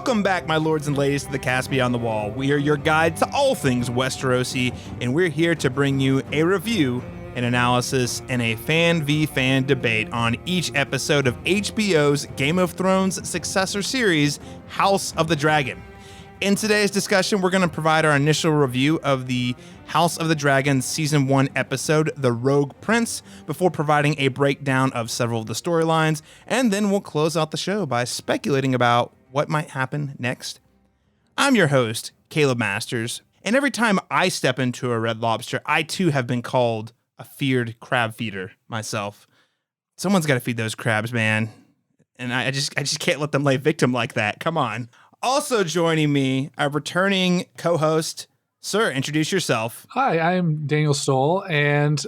Welcome back, my lords and ladies, to the Cast Beyond the Wall. We are your guide to all things Westerosi, and we're here to bring you a review, an analysis, and a fan v fan debate on each episode of HBO's Game of Thrones successor series, House of the Dragon. In today's discussion, we're going to provide our initial review of the House of the Dragon Season 1 episode, The Rogue Prince, before providing a breakdown of several of the storylines, and then we'll close out the show by speculating about what might happen next. I'm your host, Caleb Masters, and every time I step into a Red Lobster, I too have been called a feared crab feeder myself. Someone's got to feed those crabs, man, and I just can't let them lay victim like that. Come on. Also joining me, our returning co-host, sir, introduce yourself. Hi, I'm Daniel Stoll, and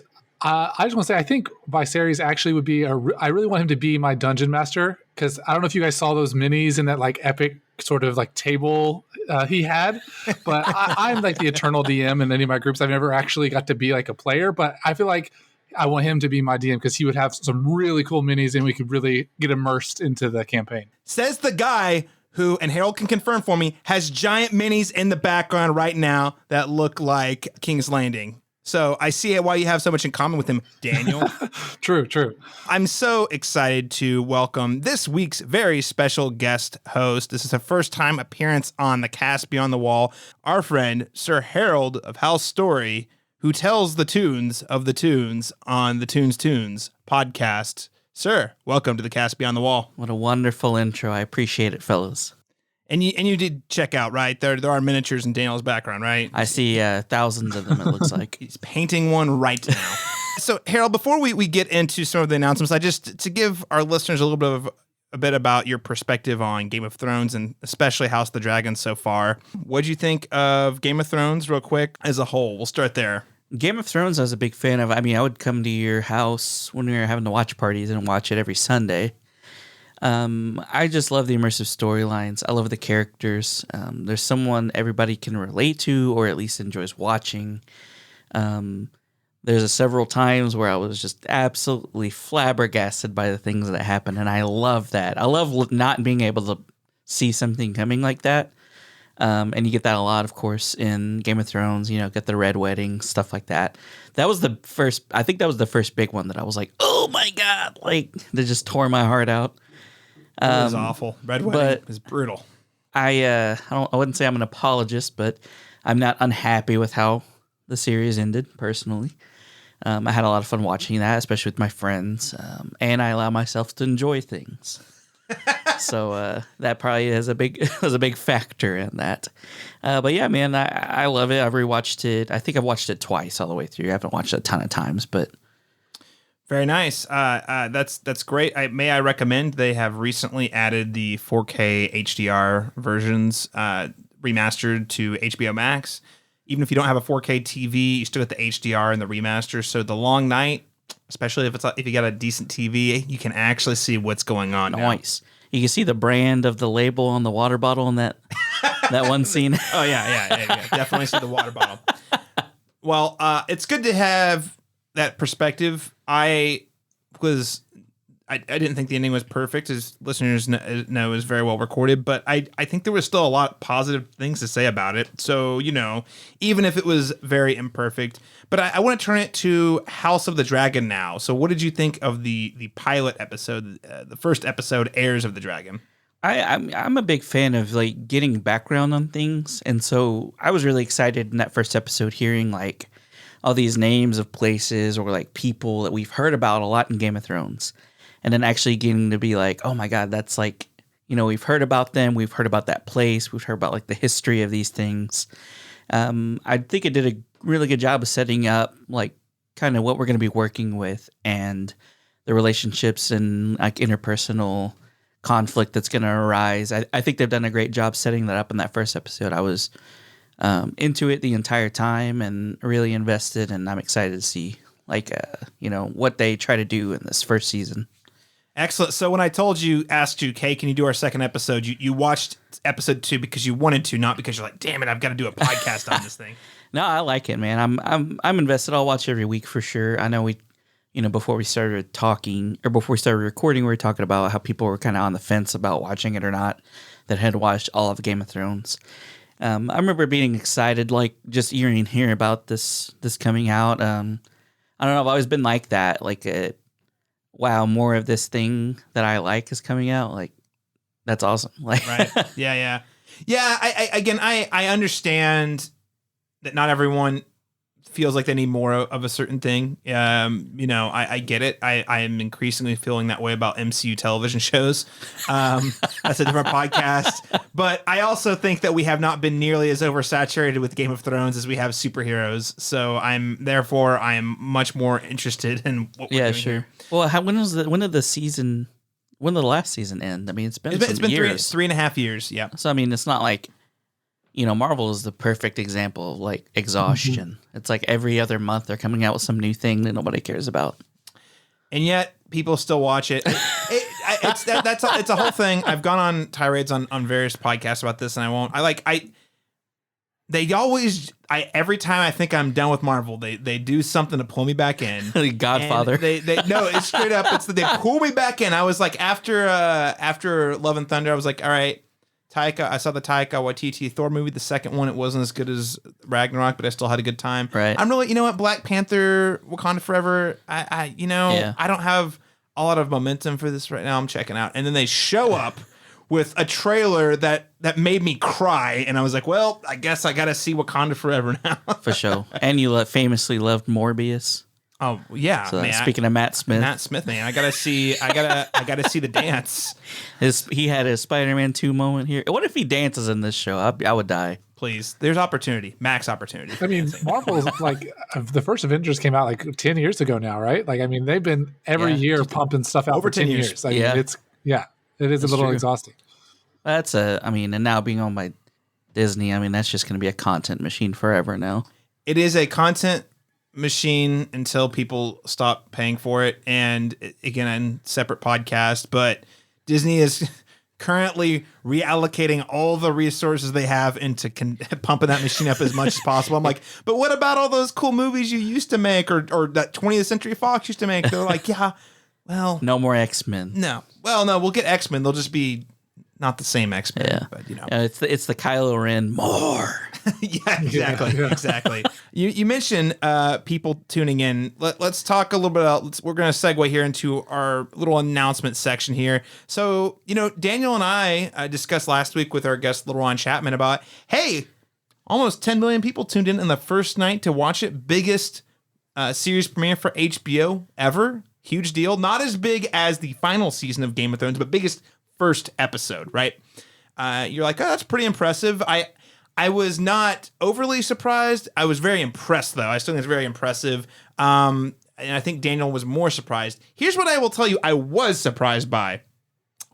I just want to say I think Viserys actually would be I really want him to be my dungeon master, because I don't know if you guys saw those minis in that like epic sort of like table he had, but I'm like the eternal DM in any of my groups. I've never actually got to be like a player, but I feel like I want him to be my DM because he would have some really cool minis and we could really get immersed into the campaign. Says the guy who, and Harold can confirm for me, has giant minis in the background right now that look like King's Landing. So I see why you have so much in common with him, Daniel. True. I'm so excited to welcome this week's very special guest host. This is a first-time appearance on the Cast Beyond the Wall. Our friend, Sir Harold of House Story, who tells the tunes of the tunes on the Tunes podcast. Sir, welcome to the Cast Beyond the Wall. What a wonderful intro. I appreciate it, fellas. And you did check out, right? There are miniatures in Daniel's background, right? I see thousands of them, it looks like. He's painting one right now. So, Harold, before we get into some of the announcements, I just, to give our listeners a bit about your perspective on Game of Thrones and especially House of the Dragon so far. What'd you think of Game of Thrones real quick as a whole? We'll start there. Game of Thrones I was a big fan of. I mean, I would come to your house when we were having the watch parties and watch it every Sunday. I just love the immersive storylines. I love the characters. There's someone everybody can relate to or at least enjoys watching. There's several times where I was just absolutely flabbergasted by the things that happen, and I love that. I love not being able to see something coming like that. And you get that a lot, of course, in Game of Thrones, get the Red Wedding, stuff like that. I think that was the first big one that I was like, oh my God, like that just tore my heart out. It was awful. Red Wedding is brutal. I wouldn't say I'm an apologist, but I'm not unhappy with how the series ended, personally. I had a lot of fun watching that, especially with my friends, and I allow myself to enjoy things. So that probably was a big factor in that. But yeah, man, I love it. I've rewatched it. I think I've watched it twice all the way through. I haven't watched it a ton of times, but very nice. That's great. May I recommend they have recently added the 4K HDR versions remastered to HBO Max. Even if you don't have a 4K TV, you still get the HDR and the remaster. So the long night, especially if you got a decent TV, you can actually see what's going on. Nice. Now. You can see the brand of the label on the water bottle in that one scene. Oh yeah. Definitely see the water bottle. Well, it's good to have that perspective. I didn't think the ending was perfect, as listeners know is very well recorded, but I think there was still a lot of positive things to say about it. So, even if it was very imperfect, but I want to turn it to House of the Dragon now. So what did you think of the pilot episode, the first episode, Heirs of the Dragon? I'm a big fan of like getting background on things. And so I was really excited in that first episode hearing like all these names of places or like people that we've heard about a lot in Game of Thrones. And then actually getting to be like, oh my God, that's like, we've heard about them. We've heard about that place. We've heard about like the history of these things. I think it did a really good job of setting up like kind of what we're going to be working with and the relationships and like interpersonal conflict that's going to arise. I think they've done a great job setting that up in that first episode. I was into it the entire time and really invested, and I'm excited to see like, what they try to do in this first season. Excellent. So when I asked you, Kay, can you do our second episode? You watched episode 2 because you wanted to, not because you're like, damn it, I've got to do a podcast on this thing. No, I like it, man. I'm invested. I'll watch every week for sure. I know we, before we started recording, we were talking about how people were kind of on the fence about watching it or not. that had watched all of Game of Thrones. I remember being excited, like just hearing about this coming out. I don't know. I've always been like that. Like, wow, more of this thing that I like is coming out. Like, that's awesome. Like, Right. Yeah. I understand that not everyone feels like they need more of a certain thing. I get it. I am increasingly feeling that way about MCU television shows. That's a different podcast. But I also think that we have not been nearly as oversaturated with Game of Thrones as we have superheroes. So I'm much more interested in what we're doing here. Well, when did the last season end? I mean, it's been years. 3.5 years. Yeah. So I mean, it's not like, Marvel is the perfect example of like exhaustion. It's like every other month they're coming out with some new thing that nobody cares about, and yet people still watch it. It's a whole thing. I've gone on tirades on various podcasts about this, and I won't. Every time I think I'm done with Marvel, they do something to pull me back in. Godfather. No, it's straight up. It's that they pull me back in. I was like, after Love and Thunder, I was like, all right, Taika. I saw the Taika Waititi Thor movie. The second one, it wasn't as good as Ragnarok, but I still had a good time. Right. I'm really, Black Panther, Wakanda Forever. I don't have a lot of momentum for this right now. I'm checking out, and then they show up with a trailer that made me cry, and I was like, well, I guess I gotta see Wakanda Forever now. For sure. And you famously loved Morbius. Oh yeah. So man, speaking of Matt Smith, man, I gotta see the dance. He had a Spider-Man 2 moment here. What if he dances in this show? I would die. Please, there's opportunity, max opportunity. I mean, Marvel's like the first Avengers came out like 10 years ago now, right? Like, I mean, they've been every year pumping stuff out over for 10 years. I mean, it is a little exhausting. And now being owned by Disney, I mean, that's just going to be a content machine forever now. It is a content machine until people stop paying for it. And again, separate podcast, but Disney is currently reallocating all the resources they have into pumping that machine up as much as possible. I'm like, but what about all those cool movies you used to make or that 20th Century Fox used to make? They're like, yeah, well, no more X-Men. No. Well, no, we'll get X-Men. They'll just be not the same X-Men, but it's the Kylo Ren more. Yeah, exactly. You mentioned people tuning in. Let's talk a little bit about. We're going to segue here into our little announcement section here. So, Daniel and I discussed last week with our guest Little Ron Chapman about, hey, almost 10 million people tuned in the first night to watch it. Biggest series premiere for HBO ever. Huge deal. Not as big as the final season of Game of Thrones, but biggest first episode, right? You're like, oh, that's pretty impressive. I was not overly surprised. I was very impressed, though. I still think it's very impressive. And I think Daniel was more surprised. Here's what I will tell you I was surprised by.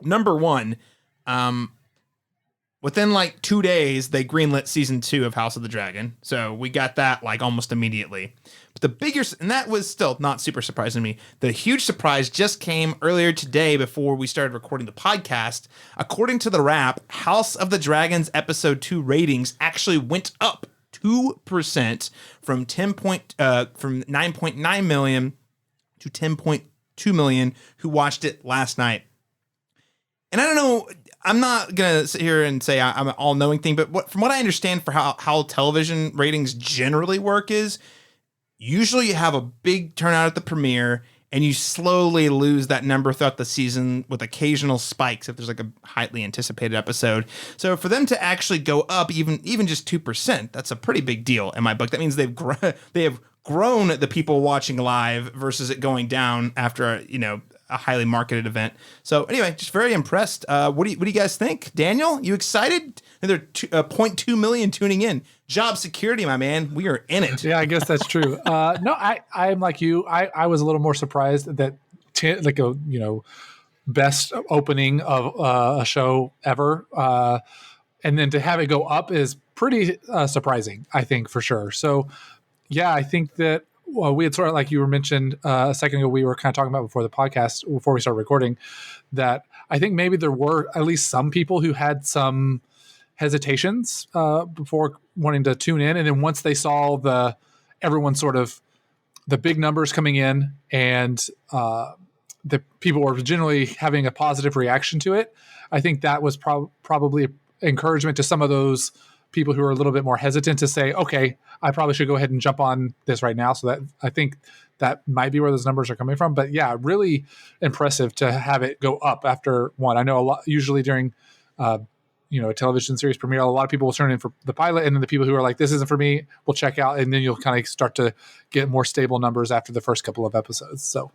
Number one, within like 2 days, they greenlit season 2 of House of the Dragon. So we got that like almost immediately. But the bigger, and that was still not super surprising to me. The huge surprise just came earlier today before we started recording the podcast. According to the Wrap, House of the Dragon's episode 2 ratings actually went up 2% from 9.9 million to 10.2 million who watched it last night. And I don't know, I'm not going to sit here and say I'm an all-knowing thing, but from what I understand for how television ratings generally work is, usually you have a big turnout at the premiere, and you slowly lose that number throughout the season with occasional spikes if there's like a highly anticipated episode. So for them to actually go up even just 2%, that's a pretty big deal in my book. That means they have grown the people watching live versus it going down after a highly marketed event. So anyway, just very impressed. What do you guys think? Daniel, you excited? There are 0.2 million tuning in. Job security, my man. We are in it. Yeah, I guess that's true. No, I'm like you. I was a little more surprised that best opening of a show ever. And then to have it go up is pretty surprising, I think, for sure. So yeah, I think that we had sort of, like you were mentioned a second ago, we were kind of talking about before the podcast, before we started recording, that I think maybe there were at least some people who had some hesitations before wanting to tune in. And then once they saw everyone sort of the big numbers coming in and the people were generally having a positive reaction to it. I think that was probably encouragement to some of those people who are a little bit more hesitant to say, okay, I probably should go ahead and jump on this right now. So that I think that might be where those numbers are coming from. But yeah, really impressive to have it go up after one. I know a lot, usually during, a television series premiere, a lot of people will turn in for the pilot, and then the people who are like, this isn't for me, will check out. And then you'll kind of start to get more stable numbers after the first couple of episodes. So.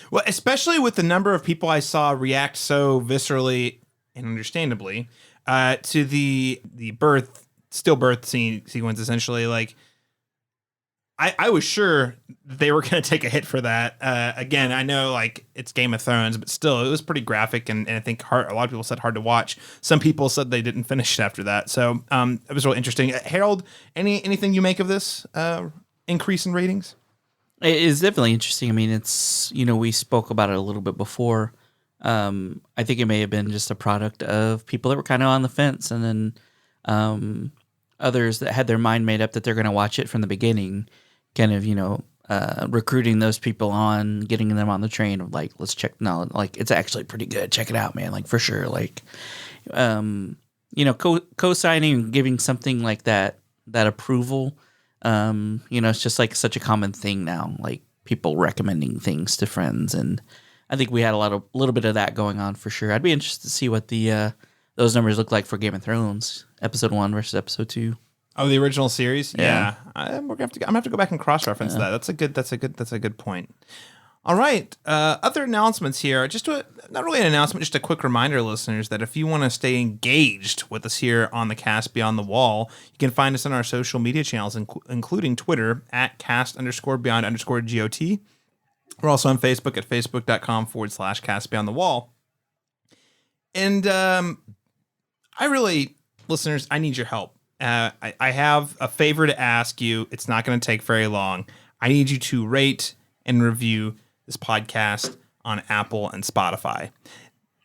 Well, especially with the number of people I saw react so viscerally and understandably to the stillbirth sequence, essentially. Like, I was sure they were going to take a hit for that. Again, I know like it's Game of Thrones, but still, it was pretty graphic, and I think a lot of people said hard to watch. Some people said they didn't finish it after that. So it was really interesting. Harold, anything you make of this increase in ratings? It is definitely interesting. I mean, it's, we spoke about it a little bit before. I think it may have been just a product of people that were kind of on the fence, and then others that had their mind made up that they're going to watch it from the beginning, kind of, recruiting those people on, getting them on the train of like, let's check. No, like, it's actually pretty good. Check it out, man. Like, for sure. Like, co-signing, giving something like that approval. It's just like such a common thing now, like people recommending things to friends. And I think we had a little bit of that going on for sure. I'd be interested to see what those numbers look like for Game of Thrones, episode 1 versus episode 2. Oh, the original series? Yeah. I'm gonna have to go back and cross-reference that. That's a good point. All right. Other announcements here. Not really an announcement, just a quick reminder, listeners, that if you want to stay engaged with us here on the Cast Beyond the Wall, you can find us on our social media channels, including Twitter at cast_beyond_GOT. We're also on Facebook at facebook.com/Cast Beyond the Wall. And listeners, I need your help. I have a favor to ask you. It's not going to take very long. I need you to rate and review this podcast on Apple and Spotify.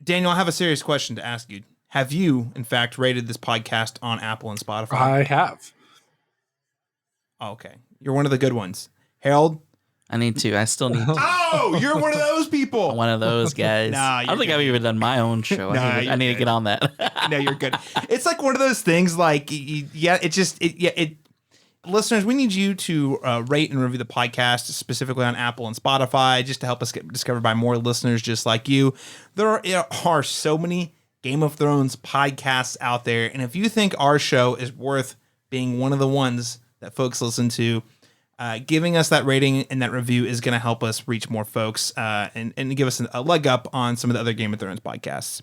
Daniel, I have a serious question to ask you. Have you, in fact, rated this podcast on Apple and Spotify? I have. Oh, okay. You're one of the good ones. Harold? I need to. I still need to. Oh, you're one of those people. One of those guys. Nah, I don't think I've even done my own show. I need to get on that. No, you're good. It's like one of those things like, listeners, we need you to rate and review the podcast, specifically on Apple and Spotify, just to help us get discovered by more listeners just like you. There are so many Game of Thrones podcasts out there, and if you think our show is worth being one of the ones that folks listen to, giving us that rating and that review is going to help us reach more folks and give us a leg up on some of the other Game of Thrones podcasts.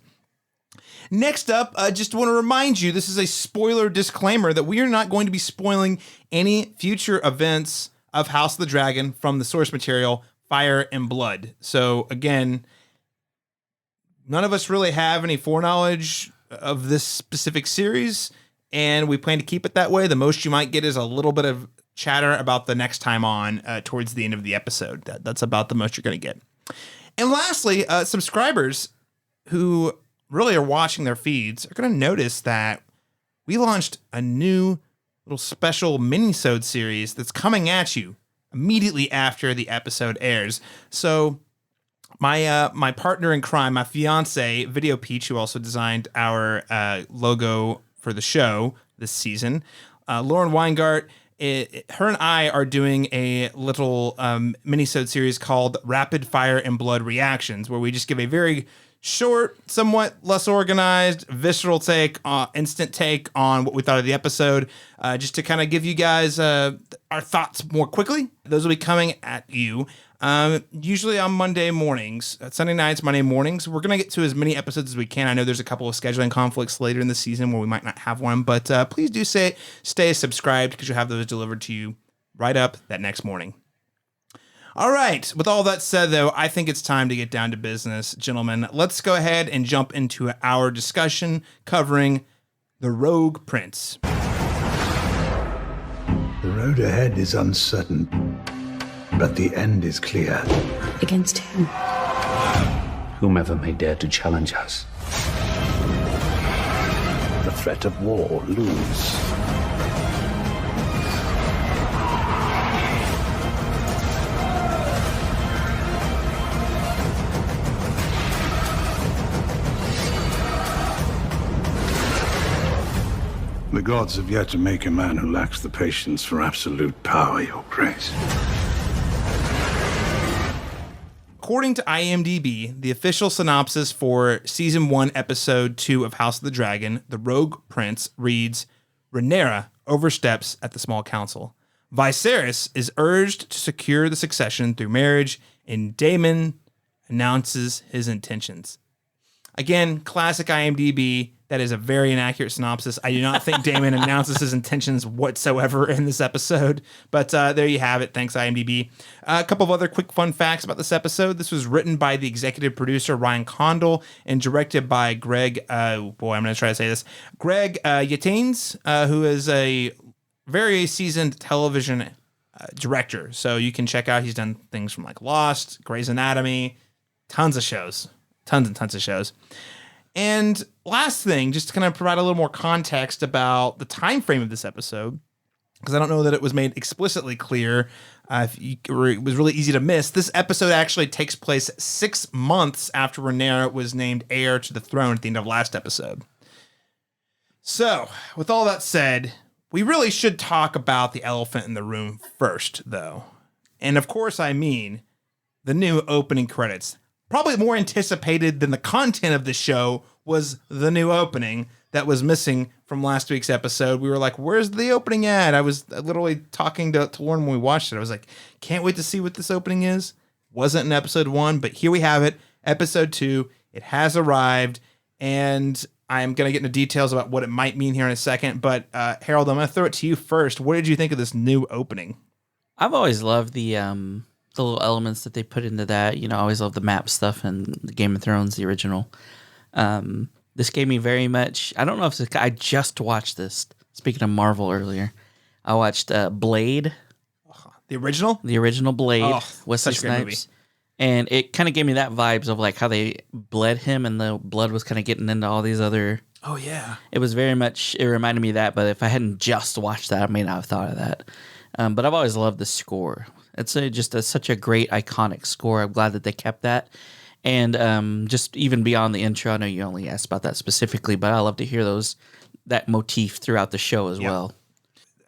Next up, just want to remind you, this is a spoiler disclaimer that we are not going to be spoiling any future events of House of the Dragon from the source material, Fire and Blood. So again, none of us really have any foreknowledge of this specific series, and we plan to keep it that way. The most you might get is a little bit of chatter about the next time on towards the end of the episode. That's about the most you're going to get. And lastly, subscribers who really are watching their feeds are going to notice that we launched a new little special mini-sode series that's coming at you immediately after the episode airs. So my partner in crime, my fiance, Video Peach, who also designed our logo for the show this season, Lauren Weingart, her and I are doing a little mini-sode series called Rapid Fire and Blood Reactions, where we just give a very short, somewhat less organized, visceral take, instant take on what we thought of the episode, just to kind of give you guys our thoughts more quickly. Those will be coming at you usually on Monday mornings, Sunday nights, Monday mornings. We're going to get to as many episodes as we can. I know there's a couple of scheduling conflicts later in the season where we might not have one, but please do stay subscribed because you'll have those delivered to you right up that next morning. All right. With all that said, though, I think it's time to get down to business, gentlemen. Let's go ahead and jump into our discussion covering the Rogue Prince. The road ahead is uncertain, but the end is clear. Against who? Whomever may dare to challenge us. The threat of war looms. gods have yet to make a man who lacks the patience for absolute power, Your Grace. According to IMDb, the official synopsis for Season 1, Episode 2 of House of the Dragon, The Rogue Prince, reads, Rhaenyra oversteps at the small council. Viserys is urged to secure the succession through marriage, and Daemon announces his intentions. Again, classic IMDb. That is a very inaccurate synopsis. I do not think Daemon announces his intentions whatsoever in this episode. But there you have it. Thanks, IMDb. A couple of other quick fun facts about this episode. This was written by the executive producer, Ryan Condal, and directed by Greg, I'm going to try to say this, Greg Yaitanes, who is a very seasoned television director. So you can check out, he's done things from like Lost, Grey's Anatomy, tons of shows. Tons and tons of shows. And last thing, just to kind of provide a little more context about the time frame of this episode, because I don't know that it was made explicitly clear. It was really easy to miss. This episode actually takes place 6 months after Rhaenyra was named heir to the throne at the end of last episode. So, with all that said, we really should talk about the elephant in the room first, though. And of course, I mean the new opening credits. Probably more anticipated than the content of the show was the new opening that was missing from last week's episode. We were like, where's the opening at? I was literally talking to Lauren when we watched it. I was like, can't wait to see what this opening is. Wasn't in episode 1, but here we have it. Episode 2. It has arrived, and I'm going to get into details about what it might mean here in a second. But Harold, I'm going to throw it to you first. What did you think of this new opening? I've always loved the little elements that they put into that. You know, I always love the map stuff and the Game of Thrones, the original. This gave me very much, I don't know if I just watched this. Speaking of Marvel earlier, I watched Blade. The original? The original Blade. Oh, Wesley such a great movie. Snipes. And it kind of gave me that vibes of like how they bled him and the blood was kind of getting into all these other. Oh, yeah. It was very much, it reminded me of that, but if I hadn't just watched that, I may not have thought of that. But I've always loved the score. It's such a great, iconic score. I'm glad that they kept that. And just even beyond the intro, I know you only asked about that specifically, but I love to hear that motif throughout the show as well.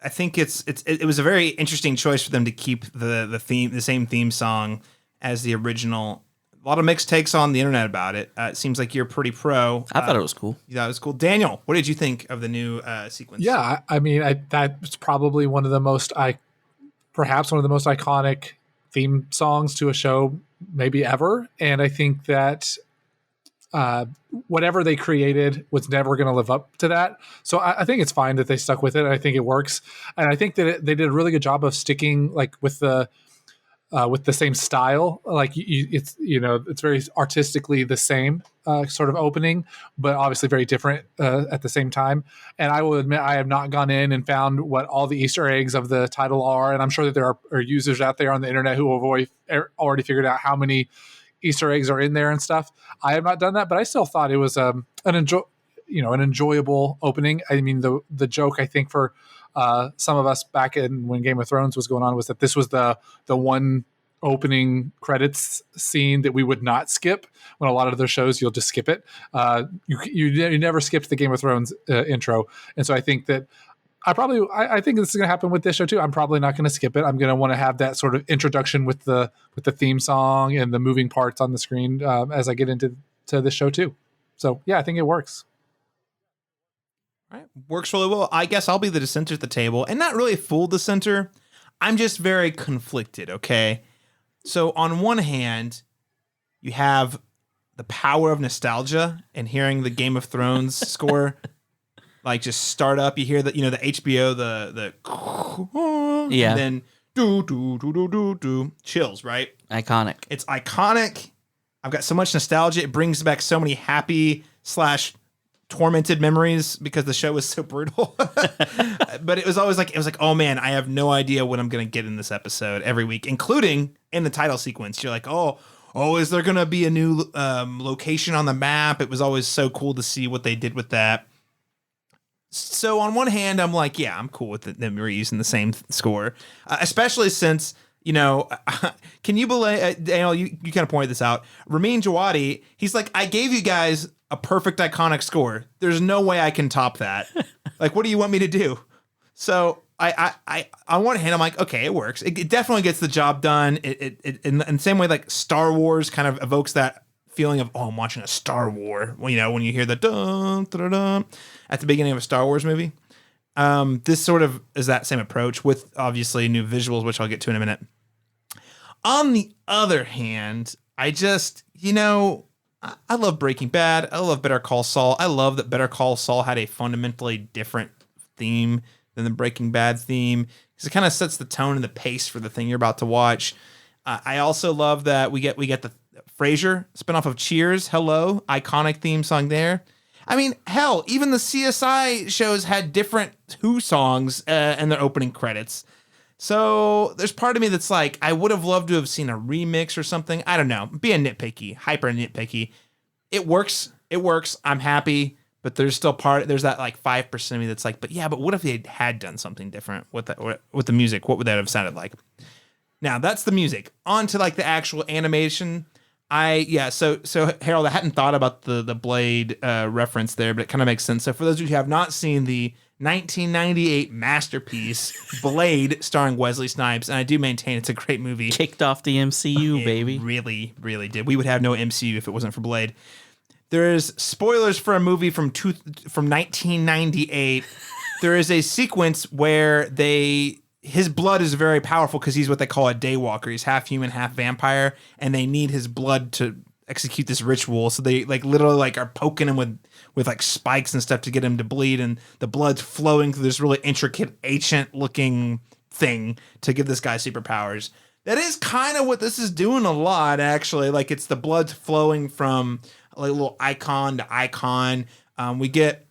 I think it was a very interesting choice for them to keep the same theme song as the original. A lot of mixed takes on the internet about it. It seems like you're pretty pro. I thought it was cool. You thought it was cool. Daniel, what did you think of the new sequence? Yeah, I mean, that's probably one of the most perhaps one of the most iconic theme songs to a show maybe ever. And I think that whatever they created was never going to live up to that. So I think it's fine that they stuck with it. I think it works. And I think that they did a really good job of sticking like with the same style. Like it's very artistically the same sort of opening, but obviously very different at the same time. And I will admit, I have not gone in and found what all the Easter eggs of the title are. And I'm sure that there are users out there on the internet who have already figured out how many Easter eggs are in there and stuff. I have not done that, but I still thought it was an enjoyable opening. I mean, the joke I think for some of us back when Game of Thrones was going on was that this was the one opening credits scene that we would not skip. When a lot of other shows you'll just skip it. You never skipped the Game of Thrones intro, and so I think that I think this is going to happen with this show too. I'm probably not going to skip it. I'm going to want to have that sort of introduction with the theme song and the moving parts on the screen as I get into the show too. So yeah, I think it works. All right. Works really well. I guess I'll be the dissenter at the table, and not really full dissenter. I'm just very conflicted, okay? So on one hand, you have the power of nostalgia and hearing the Game of Thrones score like just start up. You hear the HBO, the yeah, and then do chills, right? Iconic. It's iconic. I've got so much nostalgia. It brings back so many happy / tormented memories because the show was so brutal. But it was like, oh man, I have no idea what I'm going to get in this episode every week, including in the title sequence. You're like, oh, is there going to be a new location on the map? It was always so cool to see what they did with that. So on one hand, I'm like, yeah, I'm cool with them reusing the same score, especially since, can you believe, Daniel, you kind of pointed this out. Ramin Djawadi, he's like, I gave you guys a perfect iconic score. There's no way I can top that. Like, what do you want me to do? So on one hand, I'm like, okay, it works. It definitely gets the job done. It in the same way, like Star Wars kind of evokes that feeling of, oh, I'm watching a Star War. Well, when you hear the dun, dun, dun, at the beginning of a Star Wars movie. This sort of is that same approach with obviously new visuals, which I'll get to in a minute. On the other hand, I just, I love Breaking Bad. I love Better Call Saul. I love that Better Call Saul had a fundamentally different theme than the Breaking Bad theme, because it kind of sets the tone and the pace for the thing you're about to watch. I also love that we get the Frasier spinoff of Cheers. Hello, iconic theme song there. I mean, hell, even the CSI shows had different Who songs in their opening credits. So there's part of me that's like, I would have loved to have seen a remix or something. I don't know. Being nitpicky, hyper nitpicky. It works. I'm happy. But there's that like 5% of me that's like, but what if they had done something different with the music? What would that have sounded like? Now that's the music. On to like the actual animation. So Harold, I hadn't thought about the Blade reference there, but it kind of makes sense. So for those of you who have not seen the 1998 masterpiece Blade, starring Wesley Snipes, and I do maintain it's a great movie. Kicked off the MCU, baby. It really, really did. We would have no MCU if it wasn't for Blade. There's spoilers for a movie from 1998. There is a sequence where his blood is very powerful because he's what they call a daywalker. He's half human, half vampire, and they need his blood to execute this ritual. So they like literally like are poking him with like spikes and stuff to get him to bleed, and the blood's flowing through this really intricate, ancient looking thing to give this guy superpowers. That is kind of what this is doing a lot, actually. Like it's the blood flowing from like a little icon to icon. We get,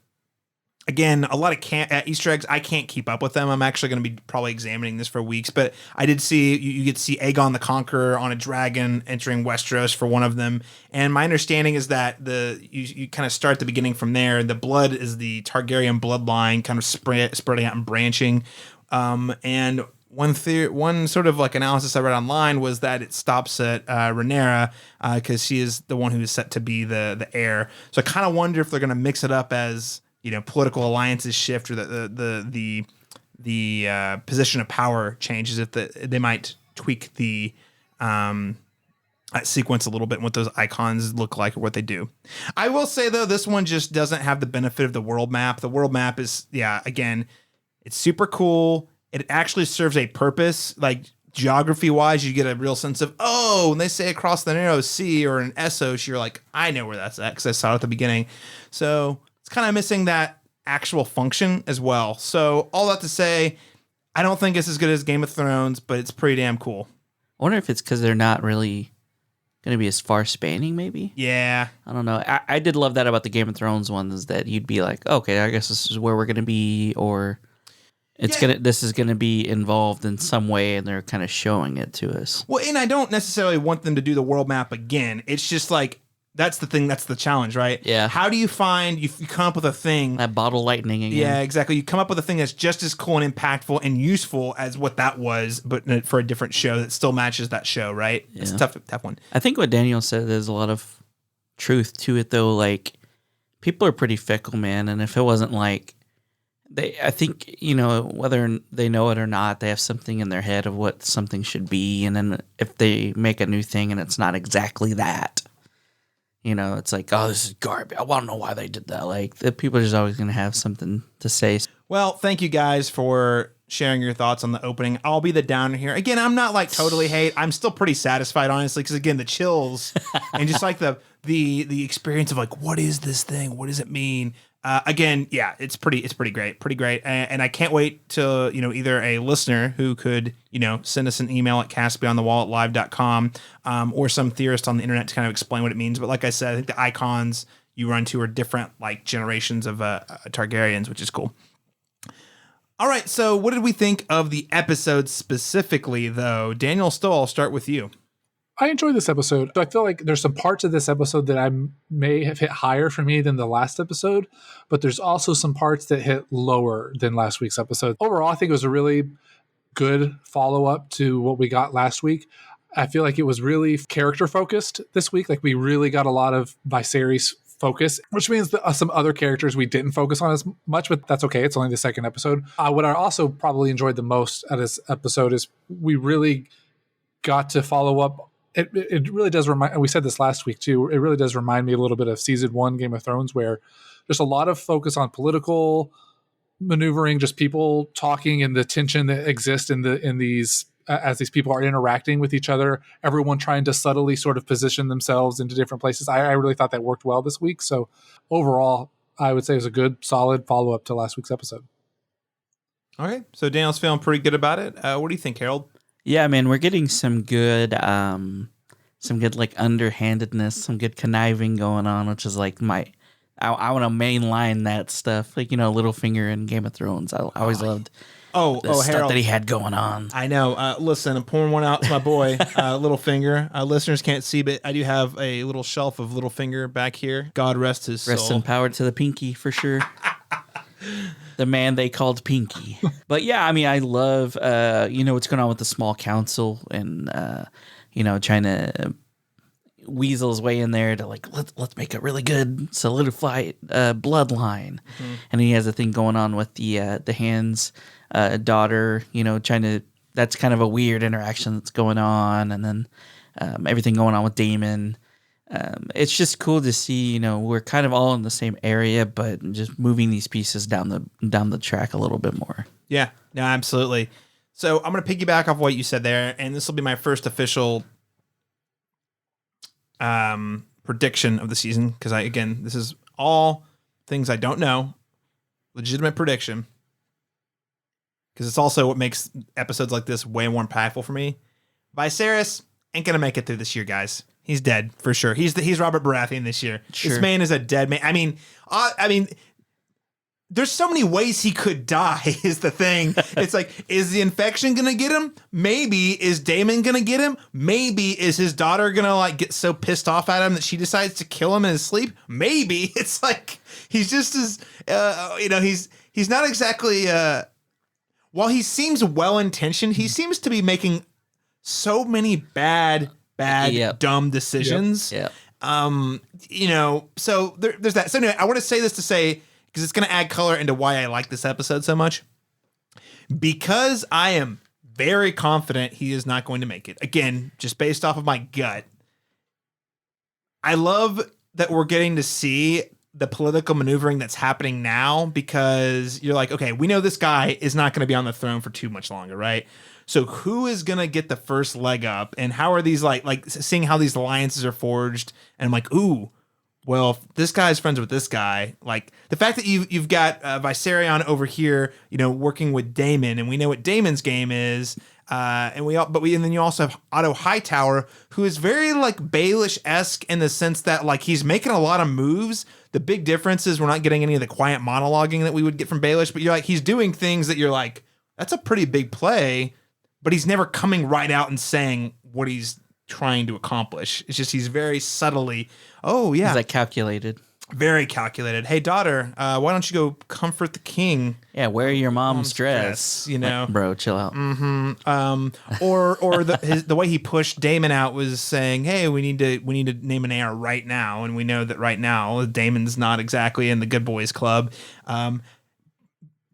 again, a lot of Easter eggs. I can't keep up with them. I'm actually going to be probably examining this for weeks. But I did see, you get to see Aegon the Conqueror on a dragon entering Westeros for one of them. And my understanding is that you kind of start at the beginning from there. The blood is the Targaryen bloodline kind of spreading out and branching. And one sort of like analysis I read online was that it stops at Rhaenyra because she is the one who is set to be the heir. So I kind of wonder if they're going to mix it up as political alliances shift or the position of power changes. If they might tweak the sequence a little bit and what those icons look like or what they do. I will say though, this one just doesn't have the benefit of the world map. The world map is again, it's super cool. It actually serves a purpose, like geography-wise. You get a real sense of, when they say across the narrow sea or an Essos, you're like, I know where that's at because I saw it at the beginning. So it's kind of missing that actual function as well. So all that to say, I don't think it's as good as Game of Thrones, but it's pretty damn cool. I wonder if it's because they're not really going to be as far spanning, maybe? Yeah. I don't know. I did love that about the Game of Thrones ones, is that you'd be like, okay, I guess this is where we're going to be, or this is going to be involved in some way, and they're kind of showing it to us. Well, and I don't necessarily want them to do the world map again. It's just like, that's the thing. That's the challenge, right? Yeah. How do you find, you come up with a thing. That bottle lightning again. Yeah, exactly. You come up with a thing that's just as cool and impactful and useful as what that was, but for a different show that still matches that show, right? Yeah. It's a tough one. I think what Daniel said, there's a lot of truth to it, though. Like, people are pretty fickle, man. And if it wasn't like, I think, whether they know it or not, they have something in their head of what something should be. And then if they make a new thing and it's not exactly that, it's like, oh, this is garbage. I want to know why they did that. Like, the people are just always going to have something to say. Well, thank you guys for sharing your thoughts on the opening. I'll be the downer here. Again, I'm not like totally hate. I'm still pretty satisfied, honestly, because again, the chills and just like the experience of like, what is this thing? What does it mean? Again, yeah, it's pretty great. And I can't wait till, either a listener who could, send us an email at castbeyondthewall@live.com, or some theorist on the internet to kind of explain what it means. But like I said, I think the icons you run to are different, like generations of Targaryens, which is cool. All right. So what did we think of the episode specifically, though? Daniel Stoll, I'll start with you. I enjoyed this episode. I feel like there's some parts of this episode that I may have hit higher for me than the last episode, but there's also some parts that hit lower than last week's episode. Overall, I think it was a really good follow-up to what we got last week. I feel like it was really character-focused this week. Like, we really got a lot of Viserys focus, which means that some other characters we didn't focus on as much, but that's okay. It's only the second episode. What I also probably enjoyed the most at this episode is we really got to follow up. It really does remind, and we said this last week too, it really does remind me a little bit of season 1 Game of Thrones, where there's a lot of focus on political maneuvering, just people talking and the tension that exists in these as these people are interacting with each other, everyone trying to subtly sort of position themselves into different places. I really thought that worked well this week. So overall, I would say it was a good, solid follow-up to last week's episode. Okay, so Daniel's feeling pretty good about it. What do you think, Harold? Yeah, man, we're getting some good like underhandedness, some good conniving going on, which is like I want to mainline that stuff, like, you know, Littlefinger in Game of Thrones. I always loved the stuff Harold, that he had going on. I know. Listen, I'm pouring one out to my boy, Littlefinger. Listeners can't see, but I do have a little shelf of Littlefinger back here. God rest his soul. Rest in power to the Pinky, for sure. The man they called Pinky. But yeah, I mean, I love, you know, what's going on with the small council and, you know, trying to weasel his way in there to like, let's make a really good solidified bloodline. Mm-hmm. And he has a thing going on with the Hand's daughter, you know, that's kind of a weird interaction that's going on. And then everything going on with Daemon. It's just cool to see, you know, we're kind of all in the same area, but just moving these pieces down the track a little bit more. Yeah, no, absolutely. So I'm going to piggyback off what you said there, and this will be my first official prediction of the season, because this is all things I don't know, legitimate prediction, because it's also what makes episodes like this way more impactful for me. Viserys ain't going to make it through this year, guys. He's dead for sure. He's Robert Baratheon this year. Sure. This man is a dead man. I mean, there's so many ways he could die. Is the thing. It's like, is the infection gonna get him? Maybe. Is Daemon gonna get him? Maybe. Is his daughter gonna like get so pissed off at him that she decides to kill him in his sleep? Maybe. It's like he's just as you know, he's not exactly. While he seems well intentioned, he seems to be making so many bad, dumb decisions. Yep. You know, so there's that. So anyway, I want to say this to say, because it's going to add color into why I like this episode so much. Because I am very confident he is not going to make it. Again, just based off of my gut. I love that we're getting to see the political maneuvering that's happening now, because you're like, okay, we know this guy is not going to be on the throne for too much longer, right? So who is going to get the first leg up, and how are these like seeing how these alliances are forged? And I'm like, ooh, well, if this guy's friends with this guy, like the fact that you've got Viserion over here, you know, working with Daemon, and we know what Daemon's game is, and then you also have Otto Hightower, who is very like Baelish-esque in the sense that like he's making a lot of moves. The big difference is we're not getting any of the quiet monologuing that we would get from Baelish, but you're like, he's doing things that you're like, that's a pretty big play, but he's never coming right out and saying what he's trying to accomplish. It's just he's very subtly, oh yeah, he's like calculated, very calculated. Hey daughter, why don't you go comfort the king? Yeah, wear your mom's dress. You know, like, bro, chill out. Mm-hmm. Or the way he pushed Daemon out was saying, hey, we need to name an heir right now, and we know that right now Daemon's not exactly in the good boys club.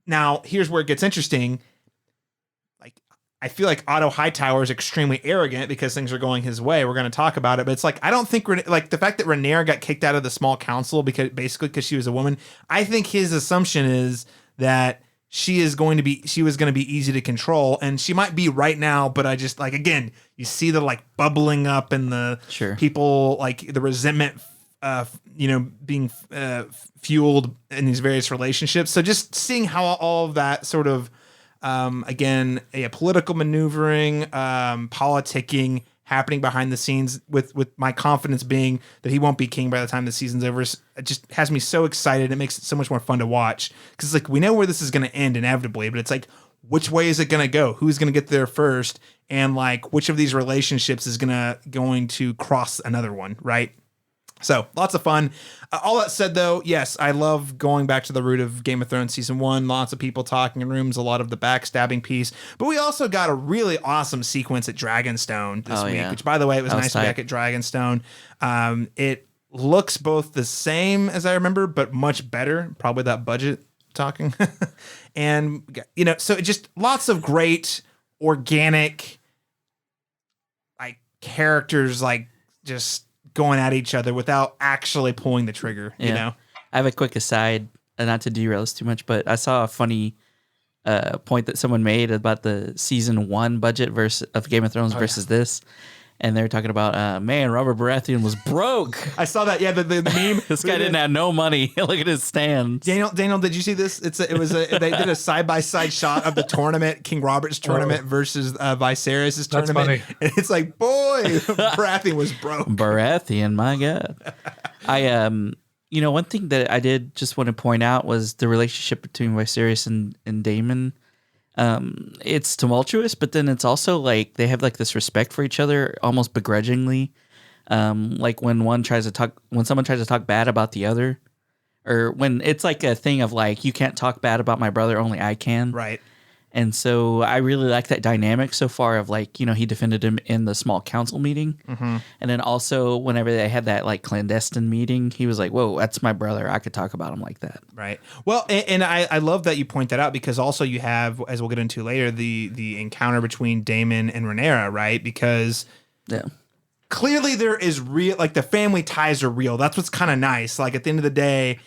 Now here's where it gets interesting. I feel like Otto Hightower is extremely arrogant because things are going his way. We're going to talk about it, but it's like, I don't think like the fact that Rhaenyra got kicked out of the small council because she was a woman. I think his assumption is that she was going to be easy to control, and she might be right now. But I just like, again, you see the like bubbling up and the people, like the resentment, you know, being fueled in these various relationships. So just seeing how all of that sort of, again, a political maneuvering, politicking happening behind the scenes with my confidence being that he won't be king by the time the season's over. It just has me so excited. It makes it so much more fun to watch, because it's like, we know where this is going to end inevitably, but it's like, which way is it going to go? Who's going to get there first? And like, which of these relationships is going to cross another one, right? So lots of fun. All that said, though, yes, I love going back to the root of Game of Thrones season 1. Lots of people talking in rooms, a lot of the backstabbing piece. But we also got a really awesome sequence at Dragonstone this week, which, by the way, it was nice to be back at Dragonstone. It looks both the same as I remember, but much better. Probably that budget talking. And, so just lots of great organic, like, characters, like, just going at each other without actually pulling the trigger, you know? I have a quick aside, not to derail this too much, but I saw a funny point that someone made about the season 1 budget of Game of Thrones versus this. And they're talking about, man, Robert Baratheon was broke. I saw that. Yeah, the meme. This guy didn't have no money. Look at his stands. Daniel, did you see this? They did a side-by-side shot of the tournament, King Robert's tournament versus Viserys' tournament. That's funny. And it's like, boy, Baratheon was broke. Baratheon, my God. One thing that I did just want to point out was the relationship between Viserys and Daemon. It's tumultuous, but then it's also like they have like this respect for each other almost begrudgingly. Like when someone tries to talk bad about the other, or when it's like a thing of like, you can't talk bad about my brother, only I can. Right. And so I really like that dynamic so far of like, he defended him in the small council meeting. Mm-hmm. And then also whenever they had that like clandestine meeting, he was like, whoa, that's my brother. I could talk about him like that. Right. Well, and I love that you point that out, because also you have, as we'll get into later, the encounter between Daemon and Rhaenyra, right? Because clearly there is real, like the family ties are real. That's what's kind of nice. Like at the end of the day,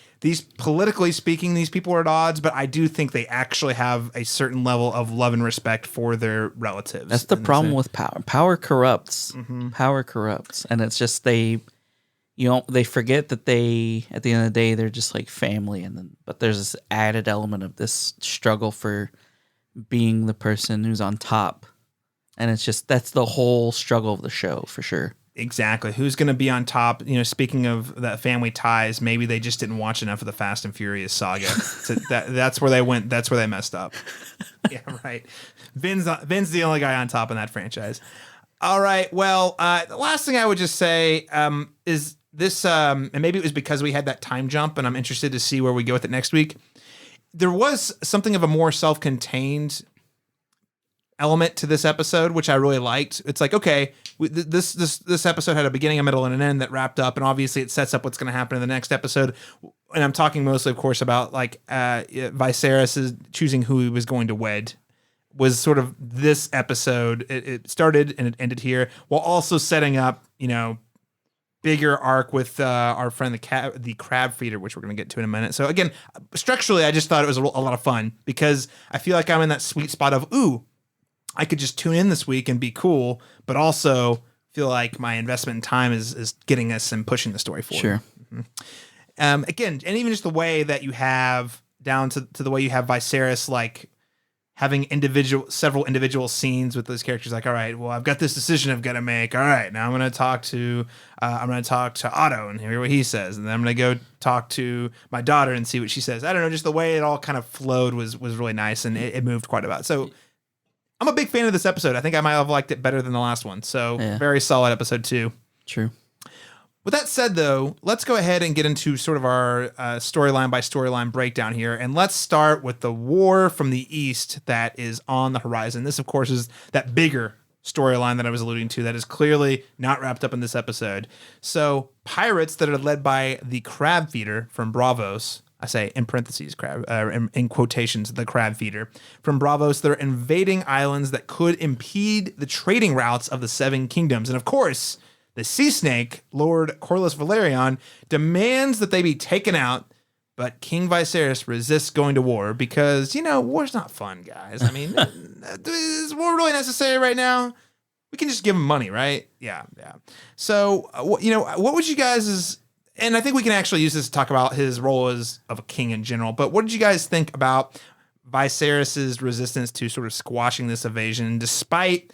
politically speaking, these people are at odds, but I do think they actually have a certain level of love and respect for their relatives. That's the problem with power. Power corrupts. Mm-hmm. Power corrupts. And it's just they forget that at the end of the day, they're just like family. But there's this added element of this struggle for being the person who's on top. And it's just, that's the whole struggle of the show for sure. Exactly. Who's going to be on top? Speaking of that family ties, maybe they just didn't watch enough of the Fast and Furious saga. So that's where they went. That's where they messed up. Yeah, right. Vin's the only guy on top in that franchise. All right. Well, the last thing I would just say is this, and maybe it was because we had that time jump, and I'm interested to see where we go with it next week. There was something of a more self-contained element to this episode, which I really liked. It's like, okay, this episode had a beginning, a middle, and an end that wrapped up, and obviously it sets up what's going to happen in the next episode. And I'm talking mostly, of course, about like Viserys is choosing who he was going to wed. Was sort of this episode. It started and it ended here, while also setting up, bigger arc with our friend the Crabfeeder, which we're going to get to in a minute. So again, structurally, I just thought it was a lot of fun, because I feel like I'm in that sweet spot of, I could just tune in this week and be cool, but also feel like my investment in time is getting us and pushing the story forward. Sure. Mm-hmm. Again, and even just the way that you have down to the way you have Viserys, like having several individual scenes with those characters. Like, all right, well, I've got this decision I've got to make. All right, now I'm going to talk to Otto and hear what he says, and then I'm going to go talk to my daughter and see what she says. I don't know, just the way it all kind of flowed was really nice, and it moved quite a bit. So I'm a big fan of this episode. I think I might have liked it better than the last one. So Very solid episode 2. True. With that said, though, let's go ahead and get into sort of our storyline by storyline breakdown here. And let's start with the war from the east that is on the horizon. This, of course, is that bigger storyline that I was alluding to that is clearly not wrapped up in this episode. So pirates that are led by the Crabfeeder from Braavos, I say in parentheses, in quotations, the Crabfeeder from Braavos, they're invading islands that could impede the trading routes of the Seven Kingdoms. And of course, the Sea Snake, Lord Corlys Velaryon, demands that they be taken out, but King Viserys resists going to war because, war's not fun, guys. I mean, is war really necessary right now? We can just give him money, right? Yeah. So, what would you guys and I think we can actually use this to talk about his role as of a king in general, but what did you guys think about Viserys' resistance to sort of squashing this invasion, despite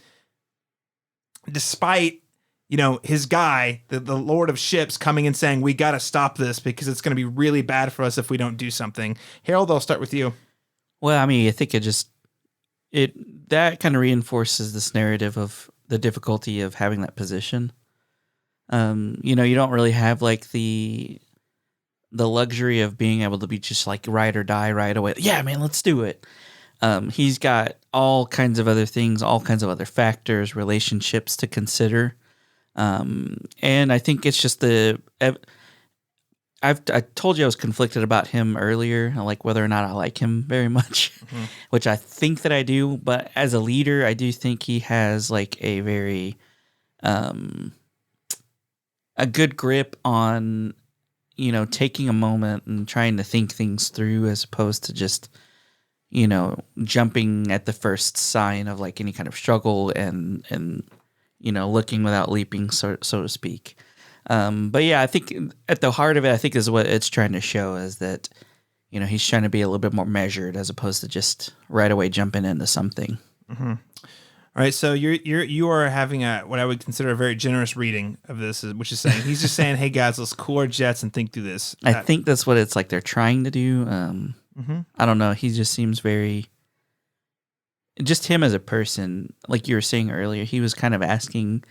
his guy, the Lord of Ships, coming and saying, we got to stop this because it's going to be really bad for us if we don't do something. Harold, I'll start with you. Well, I mean, I think that kind of reinforces this narrative of the difficulty of having that position. You don't really have like the luxury of being able to be just like ride or die right away. Yeah, man, let's do it. He's got all kinds of other things, all kinds of other factors, relationships to consider. And I think it's just I told you I was conflicted about him earlier, like whether or not I like him very much, which I think that I do. But as a leader, I do think he has like a very a good grip on, taking a moment and trying to think things through as opposed to just, jumping at the first sign of like any kind of struggle and looking without leaping, so to speak. But yeah, I think at the heart of it, I think is what it's trying to show is that, he's trying to be a little bit more measured as opposed to just right away jumping into something. Mm-hmm. All right, so you are having what I would consider a very generous reading of this, which is saying he's just saying, "Hey guys, let's cool our jets and think through this." I think that's what it's like they're trying to do. I don't know. He just seems very, just him as a person, like you were saying earlier. He was kind of asking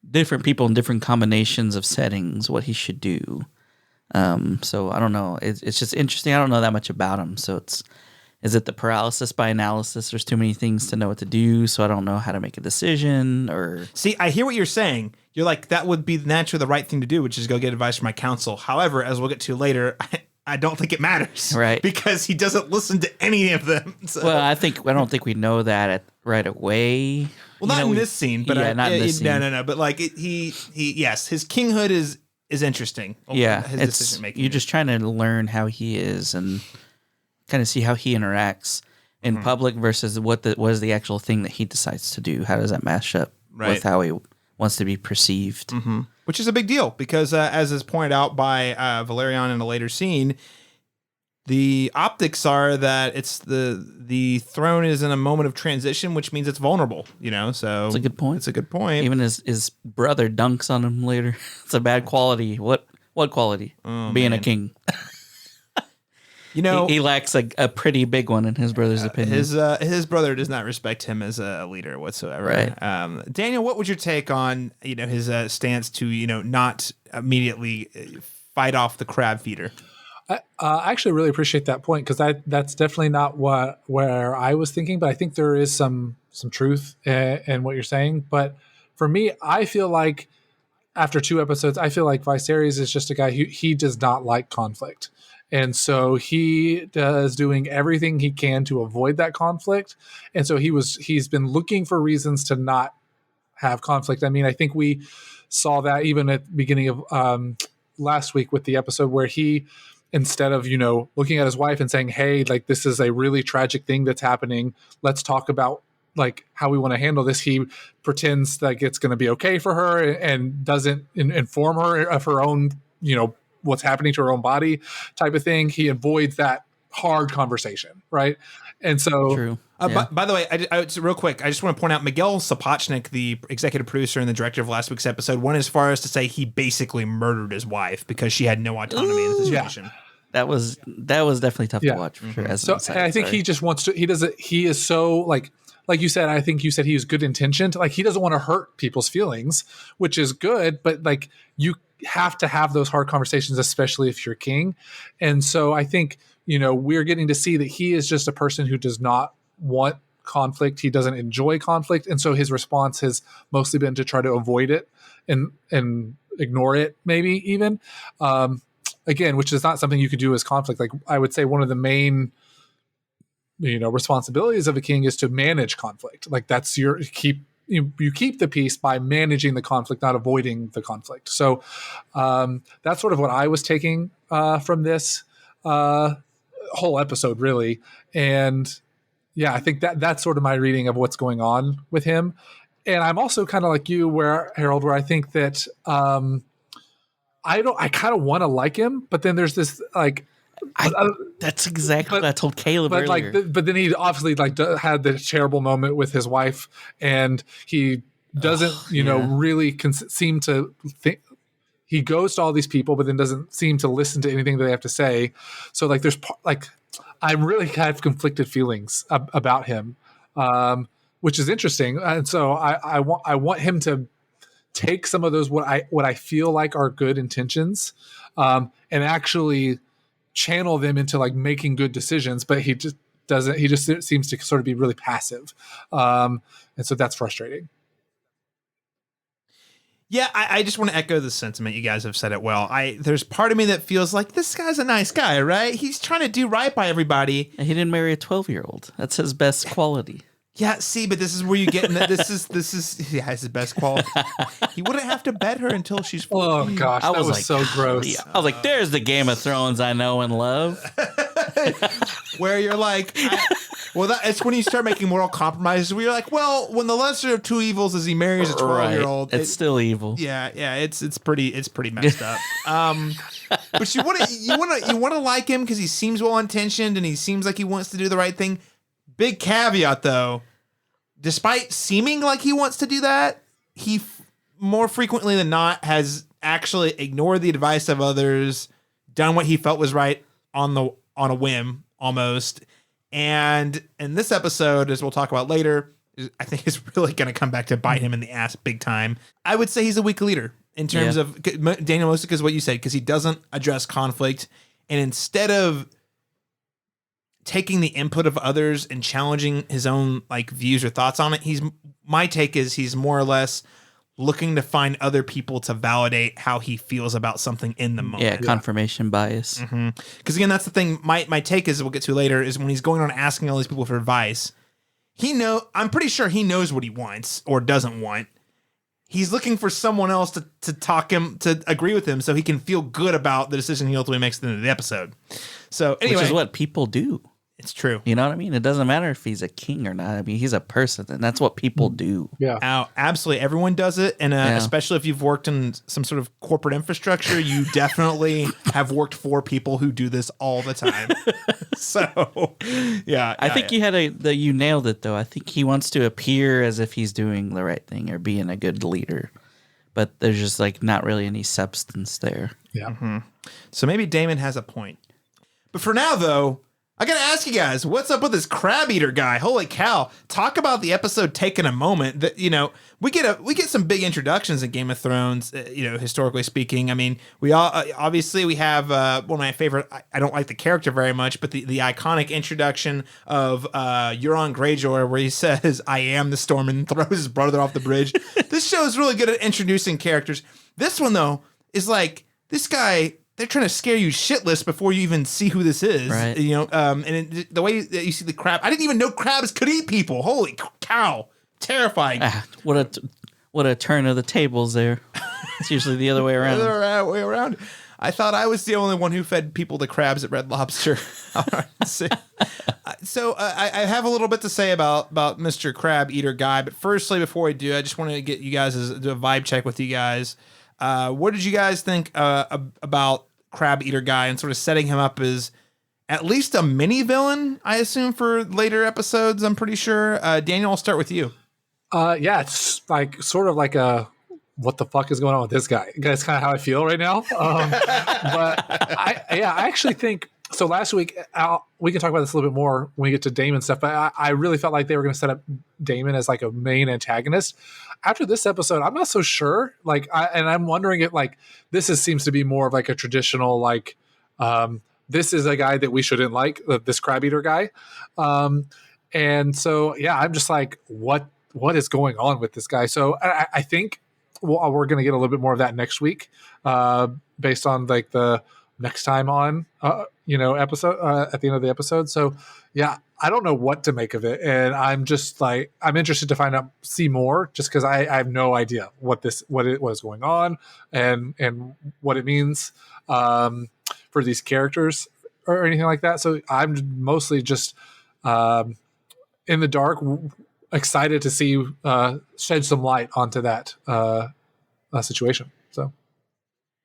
different people in different combinations of settings what he should do. So I don't know. It's just interesting. I don't know that much about him, so is it the paralysis by analysis? There's too many things to know what to do, so I don't know how to make a decision. Or see, I hear what you're saying. You're like, that would be naturally the right thing to do, which is go get advice from my counsel. However, as we'll get to later, I don't think it matters, right? Because he doesn't listen to any of them. So. Well, I don't think we know that right away. Well, not in this scene, but not in this scene. No. But like yes, his kinghood is interesting. Yeah, his decision making. You're just trying to learn how he is and kind of see how he interacts in public versus what is the actual thing that he decides to do. How does that match up with how he wants to be perceived? Mm-hmm. Which is a big deal because, as is pointed out by Velaryon in a later scene, the optics are that it's the throne is in a moment of transition, which means it's vulnerable. So it's a good point. It's a good point. Even his brother dunks on him later. It's a bad quality. What quality? Being a king. He lacks a pretty big one in his brother's opinion. His brother does not respect him as a leader whatsoever. Right. Daniel, what would your take on his stance to not immediately fight off the Crabfeeder? I actually really appreciate that point because that's definitely not where I was thinking, but I think there is some truth in what you're saying. But for me, I feel like after 2 episodes, I feel like Viserys is just a guy who he does not like conflict. And so he is doing everything he can to avoid that conflict. And so he's been looking for reasons to not have conflict. I mean, I think we saw that even at the beginning of last week with the episode where he, instead of, looking at his wife and saying, hey, like, this is a really tragic thing that's happening. Let's talk about like how we want to handle this. He pretends like it's going to be okay for her and doesn't inform her of her own, what's happening to her own body type of thing. He avoids that hard conversation. Right. And so, true. By the way, I real quick, I just want to point out Miguel Sapochnik, the executive producer and the director of last week's episode, went as far as to say he basically murdered his wife because she had no autonomy in the situation. Yeah. That was definitely tough to watch for sure. So I think he just wants to. He is so like you said. I think you said he was good intentioned. Like he doesn't want to hurt people's feelings, which is good. But like you have to have those hard conversations, especially if you're king. And so I think we're getting to see that he is just a person who does not want conflict. He doesn't enjoy conflict, and so his response has mostly been to try to avoid it and ignore it, maybe even. Again, which is not something you could do as conflict. Like I would say one of the main, responsibilities of a king is to manage conflict. Like that's you keep the peace by managing the conflict, not avoiding the conflict. So that's sort of what I was taking from this whole episode, really. And yeah, I think that's sort of my reading of what's going on with him. And I'm also kind of like you, Harold, where I think that I kind of want to like him, but then there's this like. That's exactly what I told Caleb earlier. But then he obviously had the terrible moment with his wife, and he doesn't, really seem to think. He goes to all these people, but then doesn't seem to listen to anything that they have to say. So there's I really have conflicted feelings about him, which is interesting. And so I want him to take some of those what I feel like are good intentions, and actually channel them into making good decisions, but he just doesn't. He just seems to sort of be really passive, and so that's frustrating. Yeah, I just want to echo the sentiment. You guys have said it well. There's part of me that feels like this guy's a nice guy, right? He's trying to do right by everybody. And he didn't marry a 12-year-old. That's his best quality. Yeah, see, but this is where you get in that. This is his best quality. He wouldn't have to bed her until she's 14. Oh gosh, that was like, so gross. Yeah, I was like, there's the Game of Thrones I know and love. Where you're like, it's when you start making moral compromises where you're like, well, when the lesser of two evils is he marries a 12-year-old. It's still evil. Yeah, it's pretty messed up. But you want to like him because he seems well intentioned and he seems like he wants to do the right thing. Big caveat though, despite seeming like he wants to do that, he more frequently than not has actually ignored the advice of others, done what he felt was right on a whim almost. And in this episode, as we'll talk about later, I think is really going to come back to bite him in the ass big time. I would say he's a weak leader in terms of Daniel, mostly because what you said, because he doesn't address conflict. And instead of taking the input of others and challenging his own like views or thoughts on it, my take is he's more or less looking to find other people to validate how he feels about something in the moment. Yeah, confirmation bias. Because again, that's the thing. My take is, we'll get to later, is when he's going on asking all these people for advice, I'm pretty sure he knows what he wants or doesn't want. He's looking for someone else to talk him, to agree with him so he can feel good about the decision he ultimately makes at the end of the episode. So anyway, which is what people do. It's true. You know what I mean? It doesn't matter if he's a king or not. I mean, he's a person, and that's what people do. Yeah. Absolutely. Everyone does it. And especially if you've worked in some sort of corporate infrastructure, you definitely have worked for people who do this all the time. So, yeah. I think you nailed it, though. I think he wants to appear as if he's doing the right thing or being a good leader. But there's just like not really any substance there. Yeah. So maybe Daemon has a point. But for now, though, I gotta ask you guys, what's up with this crab eater guy? Holy cow! Talk about the episode taking a moment. That we get some big introductions in Game of Thrones. Historically speaking, I mean, we all obviously we have one of my favorite. I don't like the character very much, but the iconic introduction of Euron Greyjoy, where he says, "I am the storm," and throws his brother off the bridge. This show is really good at introducing characters. This one though is like this guy. They're trying to scare you shitless before you even see who this is. Right. The way that you see the crab, I didn't even know crabs could eat people. Holy cow. Terrifying. What a turn of the tables there. It's usually the other way around. The other way around. I thought I was the only one who fed people to crabs at Red Lobster. So I have a little bit to say about Mr. Crab Eater Guy. But firstly, before I do, I just want to get you guys do a vibe check with you guys. What did you guys think about Crab Eater Guy and sort of setting him up as at least a mini villain, I assume, for later episodes? I'm pretty sure. Daniel, I'll start with you. It's like sort of like a what the fuck is going on with this guy? That's kind of how I feel right now. But I actually think so. Last week, we can talk about this a little bit more when we get to Daemon stuff. But I really felt like they were going to set up Daemon as like a main antagonist. After this episode, I'm not so sure. Like, I'm wondering if like seems to be more of like a traditional like this is a guy that we shouldn't like, this crab eater guy. And so I'm just like, what is going on with this guy? So I think we're going to get a little bit more of that next week, based on like the next time on episode at the end of the episode. So I don't know what to make of it, and I'm just like I'm interested to see more, just because I have no idea what is going on and what it means for these characters or anything like that. So I'm mostly just in the dark, excited to see shed some light onto that situation. So.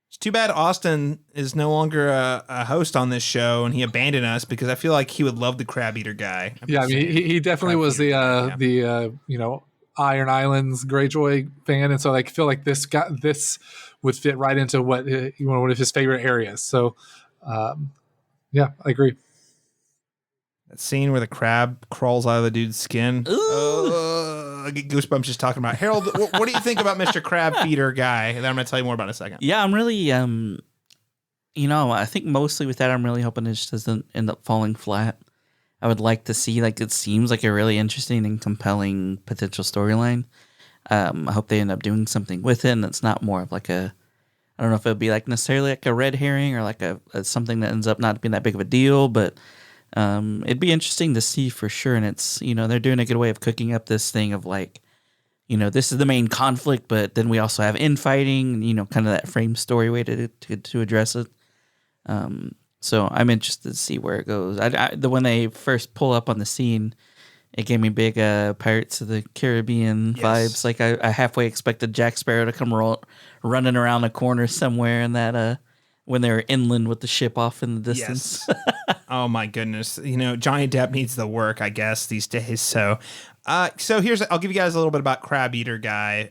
It's too bad Austin is no longer a host on this show, and he abandoned us, because I feel like he would love the Crab Eater Guy. I mean, he definitely was the Iron Islands Greyjoy fan, and so I feel like this would fit right into one of his favorite areas. So, I agree. That scene where the crab crawls out of the dude's skin. I get goosebumps just talking about it. Harold, what do you think about Mr. Crab Feeder Guy? And then I'm going to tell you more about in a second. Yeah, I'm really, I think mostly with that, I'm really hoping it just doesn't end up falling flat. I would like to see, it seems like a really interesting and compelling potential storyline. I hope they end up doing something with it, and it's not more of like a, I don't know if it would be like necessarily like a red herring or like a something that ends up not being that big of a deal, but it'd be interesting to see for sure. And it's, they're doing a good way of cooking up this thing of like, this is the main conflict, but then we also have infighting, kind of that frame story way to address it. So I'm interested to see where it goes. When they first pull up on the scene, it gave me big Pirates of the Caribbean vibes. Like I halfway expected Jack Sparrow to come running around a corner somewhere in that when they were inland with the ship off in the distance. Yes. Oh my goodness. Johnny Depp needs the work, I guess, these days. So I'll give you guys a little bit about Crabfeeder guy.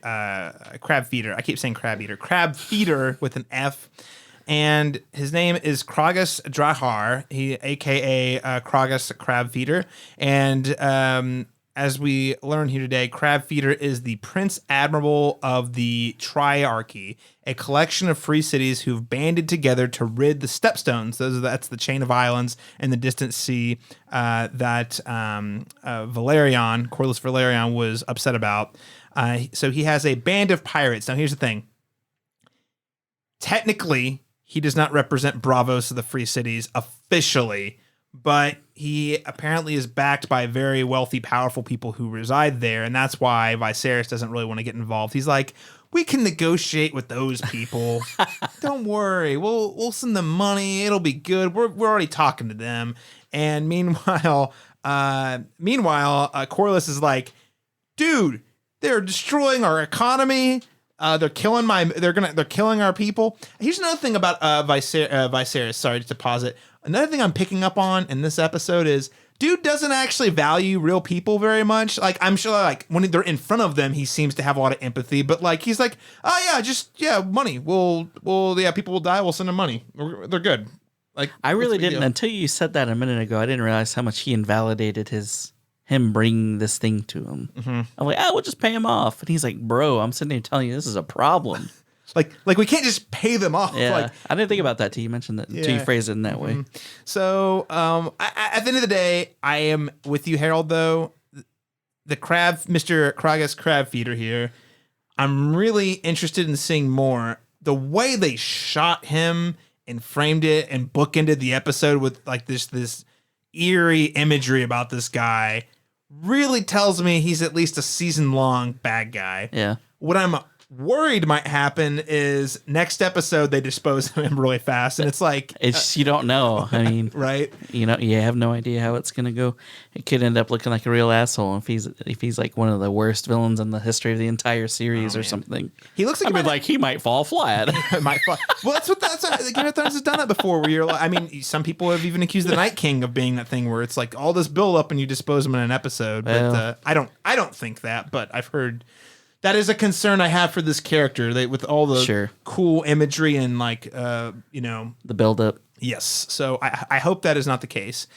Crabfeeder. I keep saying Crabfeeder. Crabfeeder with an F. And his name is Craghas Drahar, aka Craghas Crabfeeder. And as we learn here today, Crabfeeder is the Prince Admiral of the Triarchy, a collection of free cities who've banded together to rid the Stepstones. That's the chain of islands in the distant sea that Velaryon, Corlys Velaryon, was upset about. So he has a band of pirates. Now, here's the thing. Technically, he does not represent Braavos of the Free Cities officially, but he apparently is backed by very wealthy, powerful people who reside there, and that's why Viserys doesn't really want to get involved. He's like, we can negotiate with those people. Don't worry, we'll send them money. It'll be good. We're already talking to them. And meanwhile, Corlys is like, dude, they're destroying our economy. They're killing our people. Here's another thing about Viserys. Sorry to pause it. Another thing I'm picking up on in this episode is dude doesn't actually value real people very much. Like, I'm sure, like, when they're in front of them, he seems to have a lot of empathy. But like, he's like, oh yeah, money. People will die. We'll send them money. They're good. Like, I really didn't until you said that a minute ago. I didn't realize how much he invalidated him bringing this thing to him. Mm-hmm. I'm like, we'll just pay him off. And he's like, bro, I'm sitting here telling you this is a problem. like we can't just pay them off. Yeah, like, I didn't think about that till you mentioned that, till you phrased it in that way. So at the end of the day, I am with you, Harold, though. Mr. Craghas Crabfeeder here, I'm really interested in seeing more. The way they shot him and framed it and bookended the episode with like this eerie imagery about this guy really tells me he's at least a season-long bad guy. Yeah. What I'm worried might happen is next episode they dispose of him really fast, and it's like you don't know. I mean, right? You have no idea how it's gonna go. It could end up looking like a real asshole if he's like one of the worst villains in the history of the entire series or something. He looks like he might fall flat. Might fall. Well, that's Game of Thrones has done it before. Where you're like, I mean, some people have even accused the Night King of being that thing where it's like all this build up and you dispose him in an episode. But I don't think that. But I've heard. That is a concern I have for this character. With all the cool imagery and like, the buildup. Yes. So I hope that is not the case.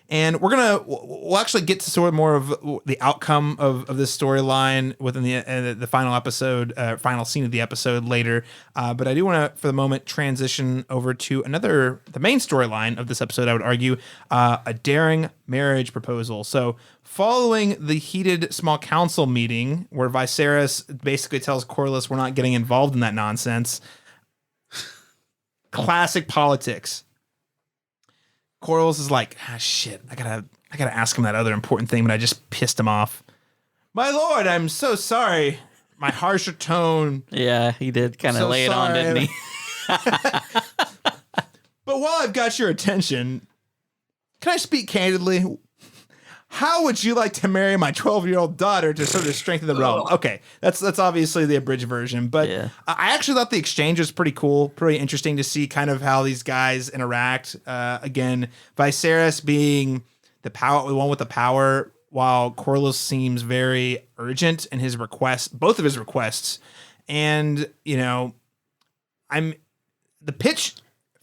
And we'll actually get to sort of more of the outcome of this storyline within the final episode, final scene of the episode later. But I do want to, for the moment, transition over to the main storyline of this episode, I would argue, a daring marriage proposal. So following the heated small council meeting where Viserys basically tells Corlys we're not getting involved in that nonsense. Classic politics. Corlys is like, shit, I gotta ask him that other important thing, but I just pissed him off. My lord, I'm so sorry. My harsher tone. Yeah, he did kind of lay it on, didn't he? But while I've got your attention, can I speak candidly? How would you like to marry my 12-year-old daughter to sort of strengthen the realm? Okay, that's obviously the abridged version, but I actually thought the exchange was pretty cool, pretty interesting to see kind of how these guys interact. Again, Viserys being the one with the power, while Corlys seems very urgent in his requests, both of his requests, and the pitch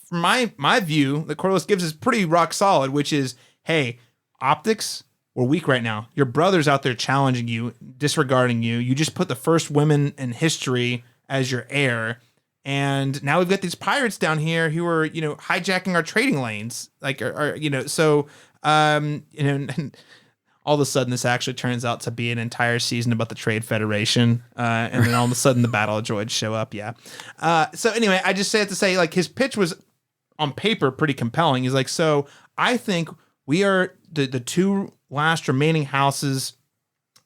from my view that Corlys gives is pretty rock solid, which is, hey, optics. We're weak right now. Your brother's out there challenging you, disregarding you. You just put the first women in history as your heir. And now we've got these pirates down here who are, hijacking our trading lanes. Like, so, all of a sudden this actually turns out to be an entire season about the Trade Federation. And then all of a sudden the Battle of Droids show up. Yeah. So anyway, I just say it to say, like, his pitch was on paper pretty compelling. He's like, so I think we are the two last remaining houses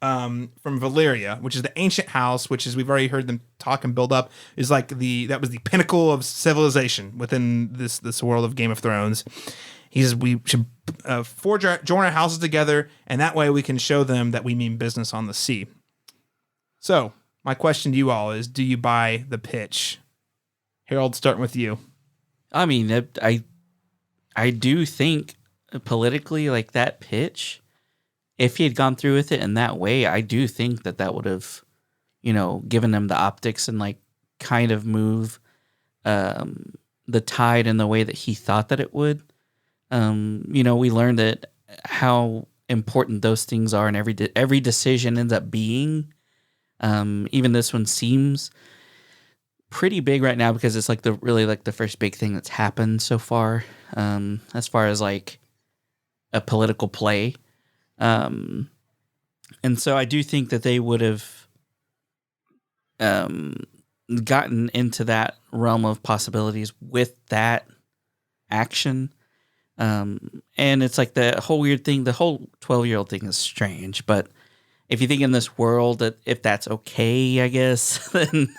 from Valyria, which is the ancient house, which is, we've already heard them talk and build up, is like that was the pinnacle of civilization within this world of Game of Thrones. He says we should join our houses together, and that way we can show them that we mean business on the sea. So my question to you all is, do you buy the pitch? Harold, starting with you. I mean, I do think politically, like, that pitch, if he had gone through with it in that way, I do think that would have, given them the optics and, like, kind of move the tide in the way that he thought that it would. We learned that how important those things are, and every decision ends up being. Even this one seems pretty big right now because it's like the first big thing that's happened so far, as far as like a political play. And so I do think that they would have gotten into that realm of possibilities with that action. And it's like the whole weird thing, the whole 12-year-old thing is strange, but if you think in this world that if that's okay, I guess, then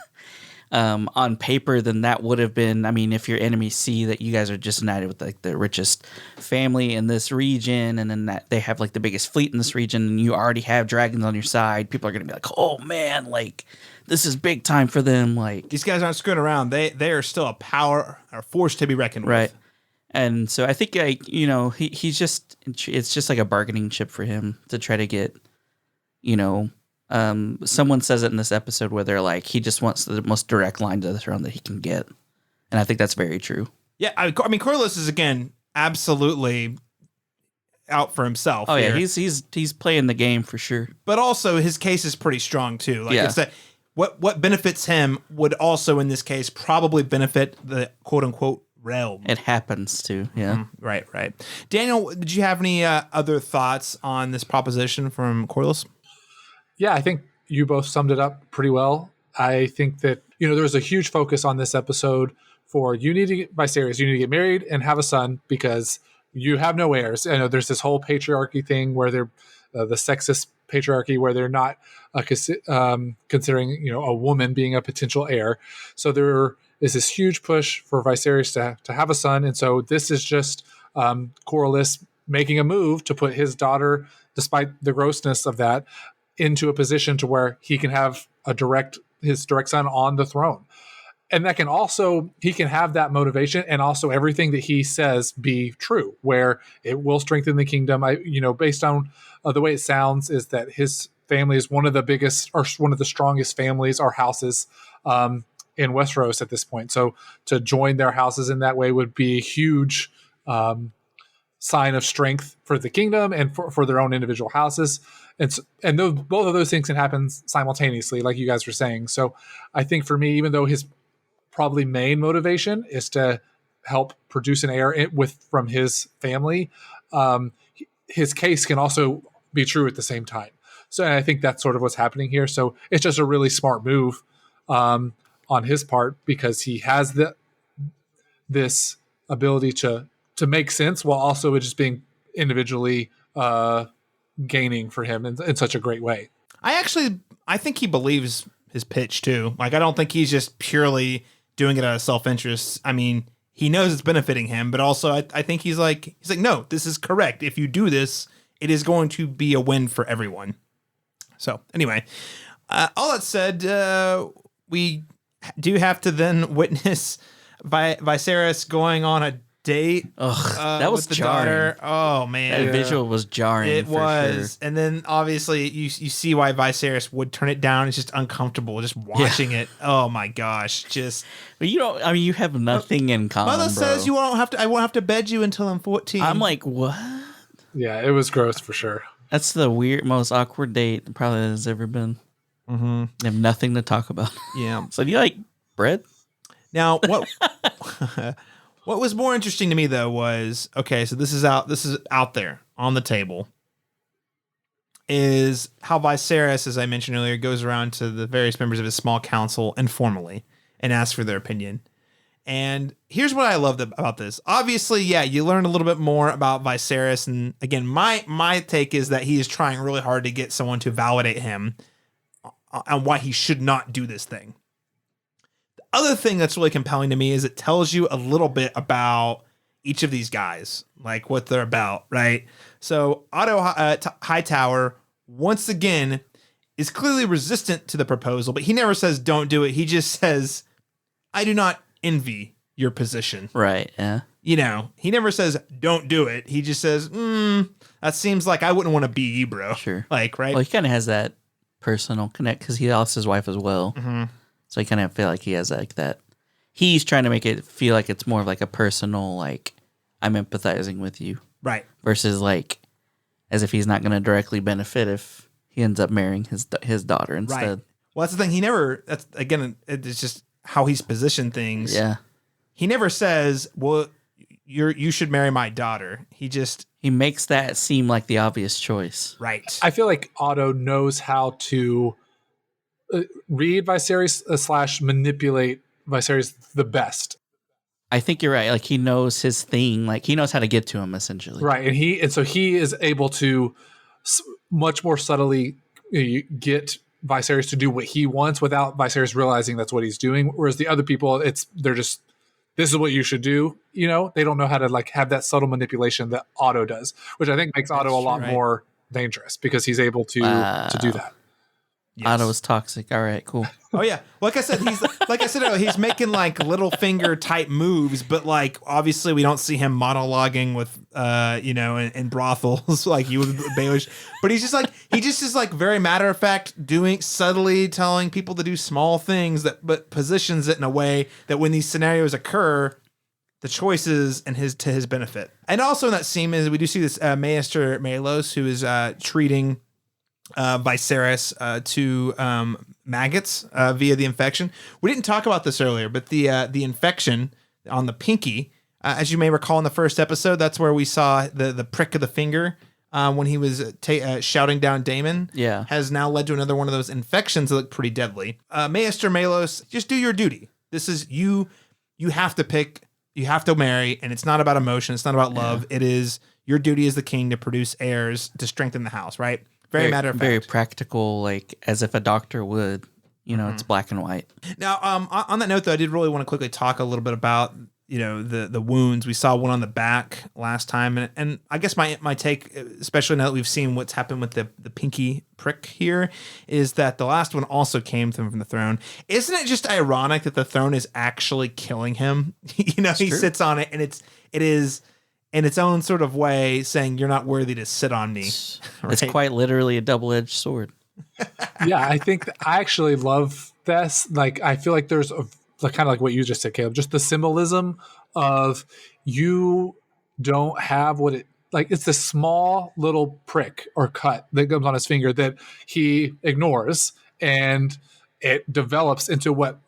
on paper, then that would have been, I mean, if your enemies see that you guys are just united with like the richest family in this region, and then that they have like the biggest fleet in this region, and you already have dragons on your side, people are going to be like, oh man, like this is big time for them. Like, these guys aren't screwing around. They are still a power or force to be reckoned with. Right. And so I think, like, it's just like a bargaining chip for him to try to get, someone says it in this episode where they're like, he just wants the most direct line to the throne that he can get. And I think that's very true. Yeah. I mean, Corlys is, again, absolutely out for himself. Oh here. yeah. He's playing the game for sure. But also his case is pretty strong too. Like, yeah. It's that what benefits him would also in this case probably benefit the quote unquote realm. It happens to, yeah. Right. Daniel, did you have any other thoughts on this proposition from Corlys? Yeah, I think you both summed it up pretty well. I think that, there was a huge focus on this episode for Viserys, you need to get married and have a son because you have no heirs. I know there's this whole patriarchy thing where they're the sexist patriarchy where they're not considering, a woman being a potential heir. So there is this huge push for Viserys to have a son. And so this is just Corlys making a move to put his daughter, despite the grossness of that, into a position to where he can have his direct son on the throne. And that he can have that motivation and also everything that he says be true, where it will strengthen the kingdom. Based on the way it sounds is that his family is one of the biggest or one of the strongest families or houses in Westeros at this point. So to join their houses in that way would be a huge sign of strength for the kingdom and for their own individual houses. And both of those things can happen simultaneously, like you guys were saying. So I think for me, even though his probably main motivation is to help produce an heir from his family, his case can also be true at the same time. So I think that's sort of what's happening here. So it's just a really smart move on his part because he has this ability to make sense while also it just being individually gaining for him in such a great way. I think he believes his pitch too. Like, I don't think he's just purely doing it out of self-interest. I mean, he knows it's benefiting him, but also I think he's like, no, this is correct. If you do this, it is going to be a win for everyone. So anyway, all that said, we do have to then witness Viserys going on a date. That was with the jarring. daughter. Oh man, that visual was jarring. It was, sure. And then obviously you see why Viserys would turn it down. It's just uncomfortable just watching it. Oh my gosh, just. But you have nothing in common. Mother says you won't have to. I won't have to bed you until I'm 14. I'm like, what? Yeah, it was gross for sure. That's the most awkward date probably has ever been. Mm-hmm. They have nothing to talk about. Yeah. So do you like bread? Now what? What was more interesting to me though was, okay, so this is out there on the table. is how Viserys, as I mentioned earlier, goes around to the various members of his small council informally and asks for their opinion. And here's what I loved about this. Obviously, yeah, you learn a little bit more about Viserys. And again, my take is that he is trying really hard to get someone to validate him on why he should not do this thing. The other thing that's really compelling to me is it tells you a little bit about each of these guys, like what they're about, right? So Otto Hightower, once again, is clearly resistant to the proposal, but he never says don't do it. He just says, I do not envy your position. Right, yeah. You know, he never says don't do it. He just says, that seems like I wouldn't want to be you, bro. Sure. Like, right? Well, he kind of has that personal connect because he lost his wife as well. Mm-hmm. So I kind of feel like he has like that. He's trying to make it feel like it's more of like a personal, like, I'm empathizing with you. Right. Versus like, as if he's not going to directly benefit if he ends up marrying his daughter instead. Right. Well, that's the thing. He never, that's again, it's just how he's positioned things. Yeah. He never says, well, you should marry my daughter. He makes that seem like the obvious choice. Right. I feel like Otto knows how to read Viserys / manipulate Viserys the best. I think you're right. Like he knows his thing. Like he knows how to get to him essentially. Right. And so he is able to much more subtly get Viserys to do what he wants without Viserys realizing that's what he's doing. Whereas the other people, they're just, this is what you should do. You know, they don't know how to like have that subtle manipulation that Otto does, which I think makes Otto a lot more dangerous because he's able to do that. Yes. Otto is toxic. All right, cool. Oh yeah, like I said, he's making like little finger type moves, but like obviously we don't see him monologuing with in brothels like you would Baelish. But he just is like very matter of fact, subtly telling people to do small things but positions it in a way that when these scenarios occur, the choices and to his benefit. And also in that scene is we do see this Maester Melos who is treating Viserys to maggots via the infection. We didn't talk about this earlier, but the infection on the pinky, as you may recall in the first episode, that's where we saw the prick of the finger when he was shouting down Daemon. Yeah, has now led to another one of those infections that look pretty deadly. Maester Melos, just do your duty. This is you. You have to pick. You have to marry, and it's not about emotion. It's not about love. It is your duty as the king to produce heirs to strengthen the house. Right. Very matter of fact. Very practical, like as if a doctor would. You know, It's black and white. Now, on that note, though, I did really want to quickly talk a little bit about, the wounds. We saw one on the back last time. And I guess my take, especially now that we've seen what's happened with the pinky prick here, is that the last one also came from the throne. Isn't it just ironic that the throne is actually killing him? He true. sits on it, and it is in its own sort of way saying you're not worthy to sit on me. Right? It's quite literally a double-edged sword. Yeah, I think I actually love this. Like, I feel like there's kind of like what you just said, Caleb, just the symbolism of you don't have what it, like it's this small little prick or cut that comes on his finger that he ignores, and it develops into what,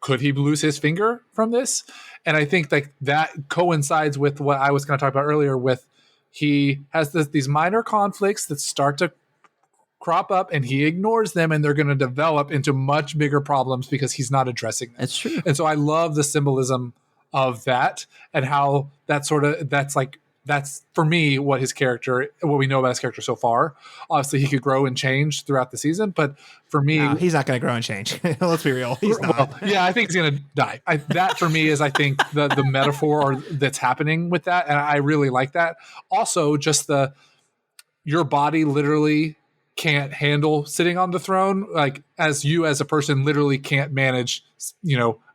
could he lose his finger from this? And I think like that coincides with what I was going to talk about earlier with he has these minor conflicts that start to crop up and he ignores them, and they're going to develop into much bigger problems because he's not addressing them. It's true. And so I love the symbolism of that and how that's for me what we know about his character so far. Obviously he could grow and change throughout the season, but for me, no, he's not going to grow and change. Let's be real. He's not. Well, yeah, I think he's going to die. That for me is, I think the metaphor that's happening with that. And I really like that. Also just your body literally can't handle sitting on the throne, like as a person literally can't manage,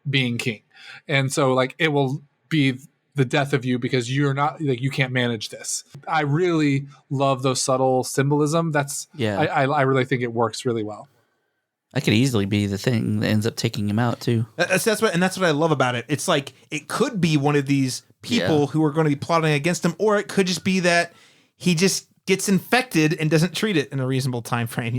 being king. And so like it will be the death of you because you're not, like, you can't manage this. I really love those subtle symbolism. I really think it works really well. That could easily be the thing that ends up taking him out too. That's what I love about it. It's like it could be one of these people who are going to be plotting against him, or it could just be that he just gets infected and doesn't treat it in a reasonable time frame.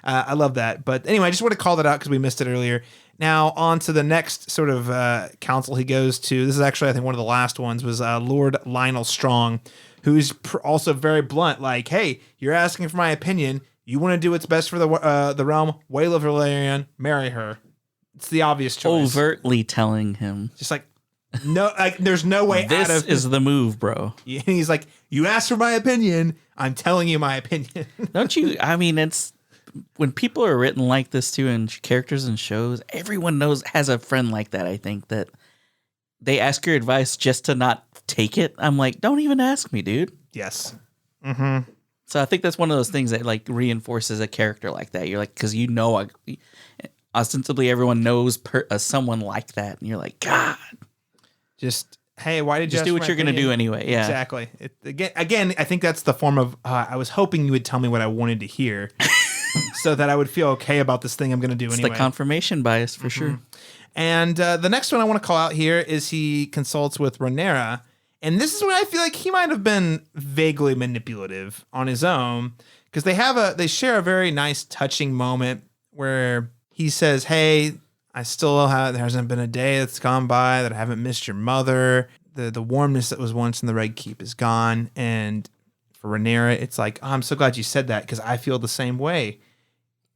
I love that. But anyway, I just want to call that out because we missed it earlier. Now on to the next sort of council he goes to. This is actually, I think, one of the last ones was Lord Lionel Strong, who's also very blunt. Like, hey, you're asking for my opinion. You want to do what's best for the realm. Waylor Velaryon, marry her. It's the obvious choice. Overtly telling him. Just like, no, like there's no way this out of is the move, bro. He's like, you asked for my opinion. I'm telling you my opinion. Don't you? I mean, it's when people are written like this too, in characters and shows. Everyone has a friend like that. I think that they ask your advice just to not take it. I'm like, don't even ask me, dude. Yes. Mm-hmm. So I think that's one of those things that like reinforces a character like that. You're like, because ostensibly everyone knows someone like that, and you're like, God. Just, hey, why did you just do what you're going to do anyway? Yeah, exactly. Again, I think that's the form of, I was hoping you would tell me what I wanted to hear so that I would feel okay about this thing I'm going to do anyway. It's the confirmation bias for sure. And the next one I want to call out here is he consults with Rhaenyra. And this is where I feel like he might have been vaguely manipulative on his own, because they share a very nice touching moment where he says, hey, there hasn't been a day that's gone by that I haven't missed your mother. The warmness that was once in the Red Keep is gone. And for Rhaenyra, it's like, oh, I'm so glad you said that because I feel the same way.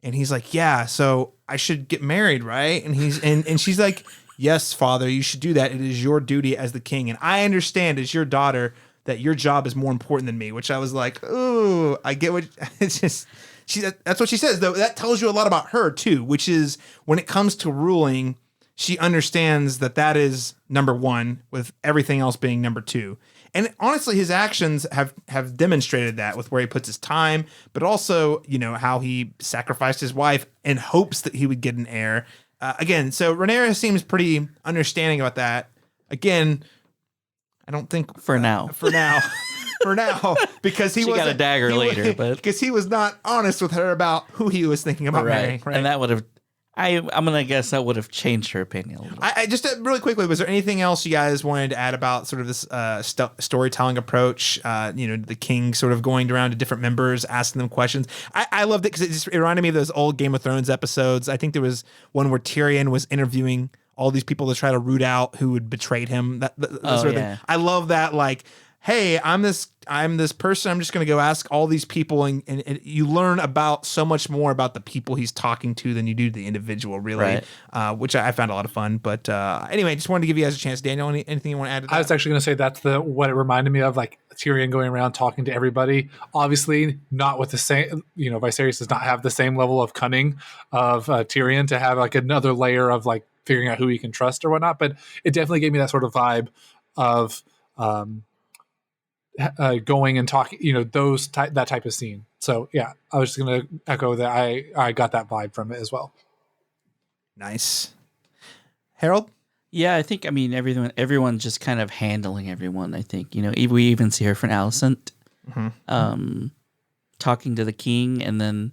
And he's like, yeah, so I should get married, right? And and she's like, yes, father, you should do that. It is your duty as the king. And I understand as your daughter that your job is more important than me, which I was like, ooh, I get what it's just. That's what she says, though. That tells you a lot about her, too, which is when it comes to ruling, she understands that is number one, with everything else being number two. And honestly, his actions have demonstrated that with where he puts his time, but also, how he sacrificed his wife in hopes that he would get an heir. Again, so Rhaenyra seems pretty understanding about that. Again, I don't think... For now. Because he got a dagger later, but because he was not honest with her about who he was thinking about marrying, right? And that would have, I'm gonna guess that would have changed her opinion a little bit. I just really quickly, was there anything else you guys wanted to add about sort of this storytelling approach? The king sort of going around to different members, asking them questions. I loved it because it reminded me of those old Game of Thrones episodes. I think there was one where Tyrion was interviewing all these people to try to root out who had betrayed him. That sort of thing. I love that. Like, hey, I'm this person. I'm just going to go ask all these people, and you learn about so much more about the people he's talking to than you do the individual, really, right. Which I found a lot of fun. But anyway, just wanted to give you guys a chance. Daniel, anything you want to add to that? I was actually going to say that's what it reminded me of, like Tyrion going around talking to everybody. Obviously, not with the same, Viserys does not have the same level of cunning of Tyrion to have like another layer of like figuring out who he can trust or whatnot. But it definitely gave me that sort of vibe of going and talking, that type of scene. So yeah, I was just going to echo that. I got that vibe from it as well. Nice. Harold? Yeah, I think, everyone's just kind of handling everyone. I think, we even see her from Alicent, talking to the king, and then,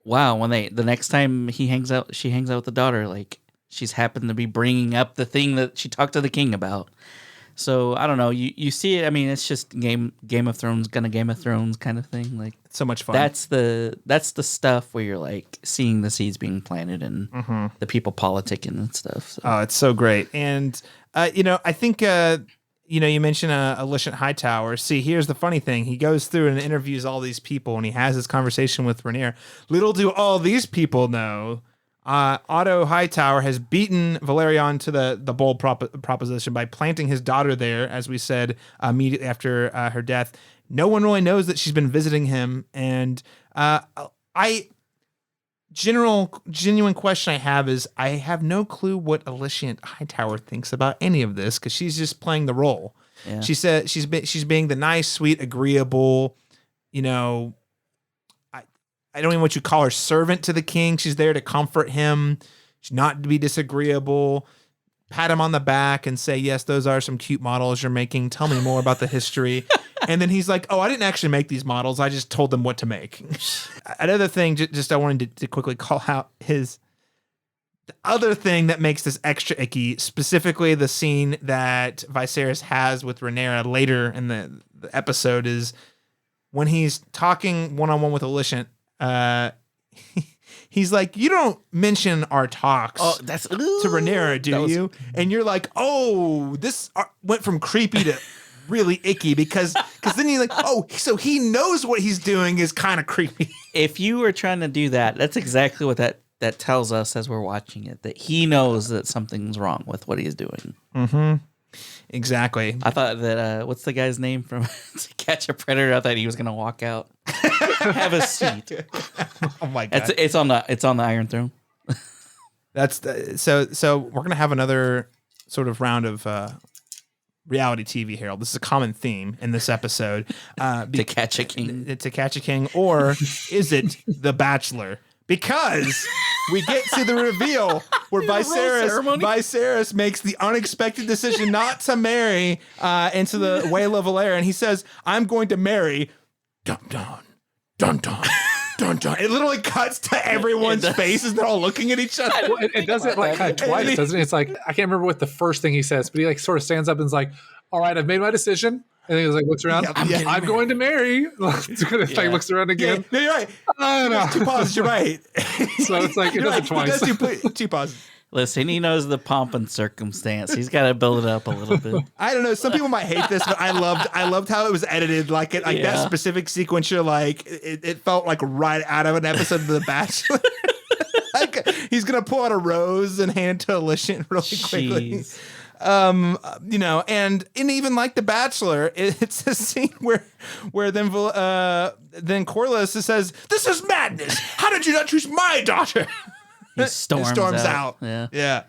wow, when the next time she hangs out with the daughter, like she's happened to be bringing up the thing that she talked to the king about. So I don't know. You see it. It's just Game of Thrones, Game of Thrones kind of thing. Like, it's so much fun. That's the stuff where you're like seeing the seeds being planted and the people politicking and stuff. So. Oh, it's so great. And I think you mentioned Alicent Hightower. See, here's the funny thing. He goes through and interviews all these people, and he has this conversation with Rhaenyra. Little do all these people know, Otto Hightower has beaten Velaryon to the bold proposition by planting his daughter there, as we said, immediately after her death. No one really knows that she's been visiting him. And genuine question I have is, I have no clue what Alicent Hightower thinks about any of this, because she's just playing the role. Yeah. She said she's being the nice, sweet, agreeable, I don't even know what you call her, servant to the king. She's there to comfort him. She's not to be disagreeable. Pat him on the back and say, yes, those are some cute models you're making. Tell me more about the history. And then he's like, oh, I didn't actually make these models. I just told them what to make. Another thing, just I wanted to quickly call out the other thing that makes this extra icky, specifically the scene that Viserys has with Rhaenyra later in the episode, is when he's talking one-on-one with Alicent. He's like, you don't mention our talks to Rhaenyra, do you? And you're like, oh, this went from creepy to really icky because then you're like, oh, so he knows what he's doing is kind of creepy. If you were trying to do that, that's exactly what that tells us as we're watching it, that he knows that something's wrong with what he's doing. Mm-hmm. Exactly. I thought that, what's the guy's name from To Catch a Predator? I thought he was going to walk out. Have a seat. Oh my God. It's on the Iron Throne. So we're going to have another sort of round of reality TV, Harold. This is a common theme in this episode. To Catch a King. To Catch a King, or is it The Bachelor? Because we get to the reveal where Viserys makes the unexpected decision not to marry into the Whale of Velaryon. He says, I'm going to marry dun dun dun dun dun dun. It literally cuts to everyone's faces. They're all looking at each other. Well, it does it like kind of twice, doesn't it? It's like, I can't remember what the first thing he says, but he like sort of stands up and is like, all right, I've made my decision. And then he like looks around. I'm going to marry. Like looks around again. Yeah, no, you're right. No. 2 pauses. You're right. So it's like it does it twice. It does 2 pauses. Listen, he knows the pomp and circumstance. He's got to build it up a little bit. I don't know. Some people might hate this, but I loved how it was edited. That specific sequence. You're like, it felt like right out of an episode of The Bachelor. Like he's gonna pull out a rose and hand it to Alicent really quickly. Jeez. And even like The Bachelor, it's a scene where then Corlys says, "This is madness. How did you not choose my daughter?" He storms out. Yeah.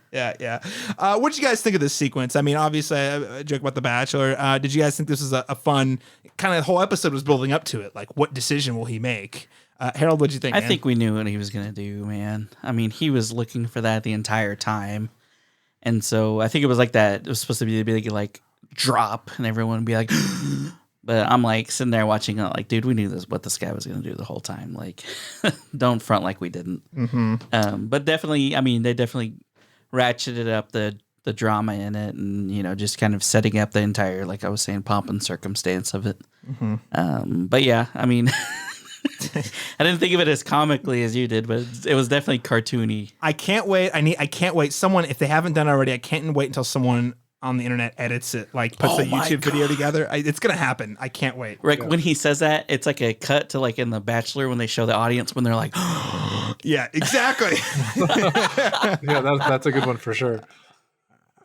What did you guys think of this sequence? I mean, obviously, I joke about The Bachelor. Did you guys think this was a fun kind of, the whole episode was building up to it? Like, what decision will he make? Harold, what did you think? I think we knew what he was going to do, man. I mean, he was looking for that the entire time. And so I think it was like that. It was supposed to be like drop and everyone would be like, but I'm like sitting there watching it like, dude, we knew what this guy was going to do the whole time. Like, don't front like we didn't. Mm-hmm. But definitely, I mean, they definitely ratcheted up the drama in it and, just kind of setting up the entire, like I was saying, pomp and circumstance of it. Mm-hmm. But yeah, I mean, I didn't think of it as comically as you did, but it was definitely cartoony. I can't wait. I can't wait. Someone, if they haven't done it already, I can't wait until someone on the internet edits it, like puts a YouTube video together. It's gonna happen. I can't wait. Right when he says that, it's like a cut to like in The Bachelor when they show the audience when they're like, yeah, exactly. Yeah, that's a good one for sure.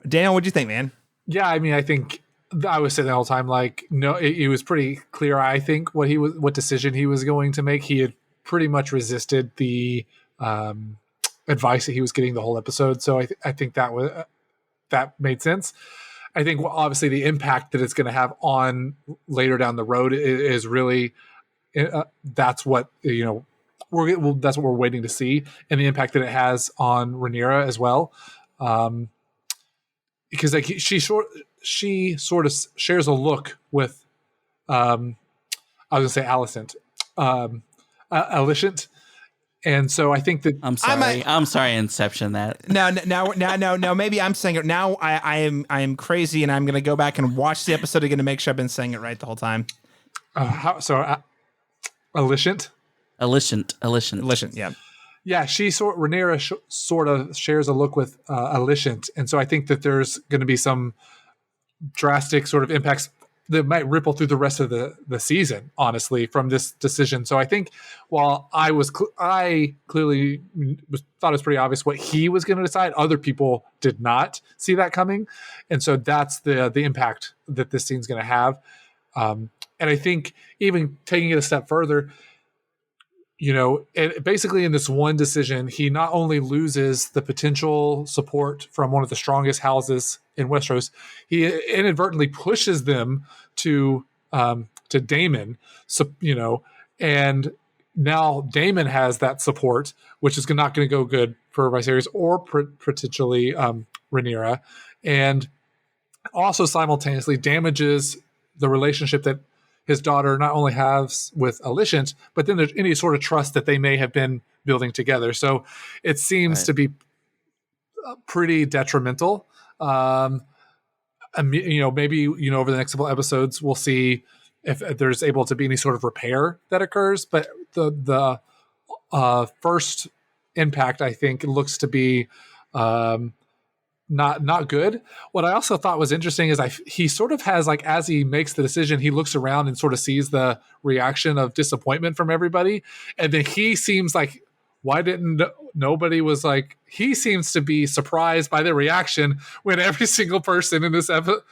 Daniel, what'd you think, man? Yeah, I mean, I think I was saying the whole time, like, no, it was pretty clear. I think what decision he was going to make. He had pretty much resisted the advice that he was getting the whole episode. So I think that made sense. I think obviously the impact that it's going to have on later down the road is really that's what that's what we're waiting to see, and the impact that it has on Rhaenyra as well, because like she sort of shares a look with I was gonna say Alicent, Alicent. And so I think that I'm sorry, Inception. That now, maybe I'm saying it now. I am crazy, and I'm going to go back and watch the episode again to make sure I've been saying it right the whole time. Alicent, yeah. Rhaenyra sort of shares a look with Alicent, and so I think that there's going to be some drastic sort of impacts that might ripple through the rest of the season, honestly, from this decision. So I think while I clearly thought it was pretty obvious what he was going to decide, other people did not see that coming. And so that's the impact that this scene's going to have. And I think even taking it a step further, basically in this one decision, he not only loses the potential support from one of the strongest houses in Westeros, he inadvertently pushes them to Daemon. So, and now Daemon has that support, which is not going to go good for Viserys or potentially Rhaenyra, and also simultaneously damages the relationship that his daughter not only has with Alicent, but then there's any sort of trust that they may have been building together. So it seems to be pretty detrimental. Maybe over the next couple episodes, we'll see if there's able to be any sort of repair that occurs. But the first impact, I think, looks to be not good. What I also thought was interesting is he sort of has, like, as he makes the decision, he looks around and sort of sees the reaction of disappointment from everybody, and then he seems like, why didn't nobody was like, he seems to be surprised by the reaction when every single person in this episode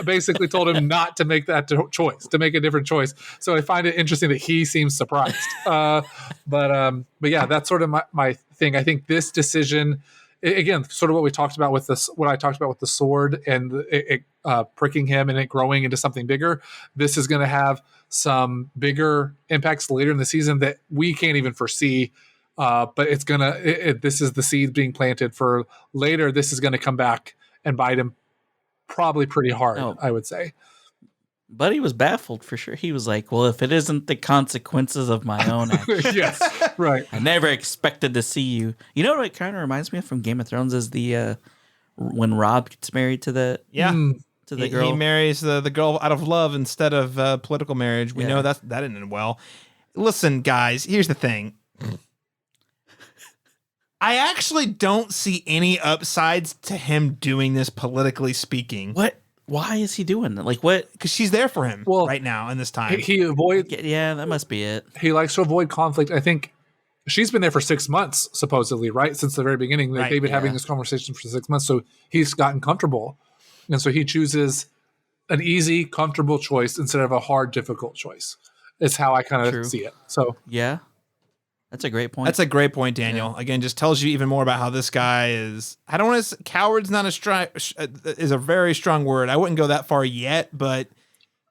basically told him not to make that choice, to make a different choice. So I find it interesting that he seems surprised. But yeah, that's sort of my thing. I think this decision, again, sort of what we talked about with this, what I talked about with the sword and it pricking him and it growing into something bigger. This is going to have some bigger impacts later in the season that we can't even foresee. But it's this is the seed being planted for later. This is going to come back and bite him probably pretty hard, I would say. But he was baffled for sure. He was like, well, if it isn't the consequences of my own actions. Yes, right. I never expected to see you. You know what it kind of reminds me of from Game of Thrones is the when Rob gets married to the to the girl. He marries the girl out of love instead of political marriage. We know that ended well. Listen, guys, here's the thing. I actually don't see any upsides to him doing this, politically speaking. What? Why is he doing that? Like, what? Because she's there for him right now in this time. He avoids. Yeah, that must be it. He likes to avoid conflict. I think she's been there for 6 months, supposedly, right? Since the very beginning. They've been having this conversation for 6 months. So he's gotten comfortable. And so he chooses an easy, comfortable choice instead of a hard, difficult choice. It's how I kind of see it. So, yeah. That's a great point. That's a great point, Daniel. Yeah. Again, just tells you even more about how this guy is. I don't want to. Coward's not is a very strong word. I wouldn't go that far yet, but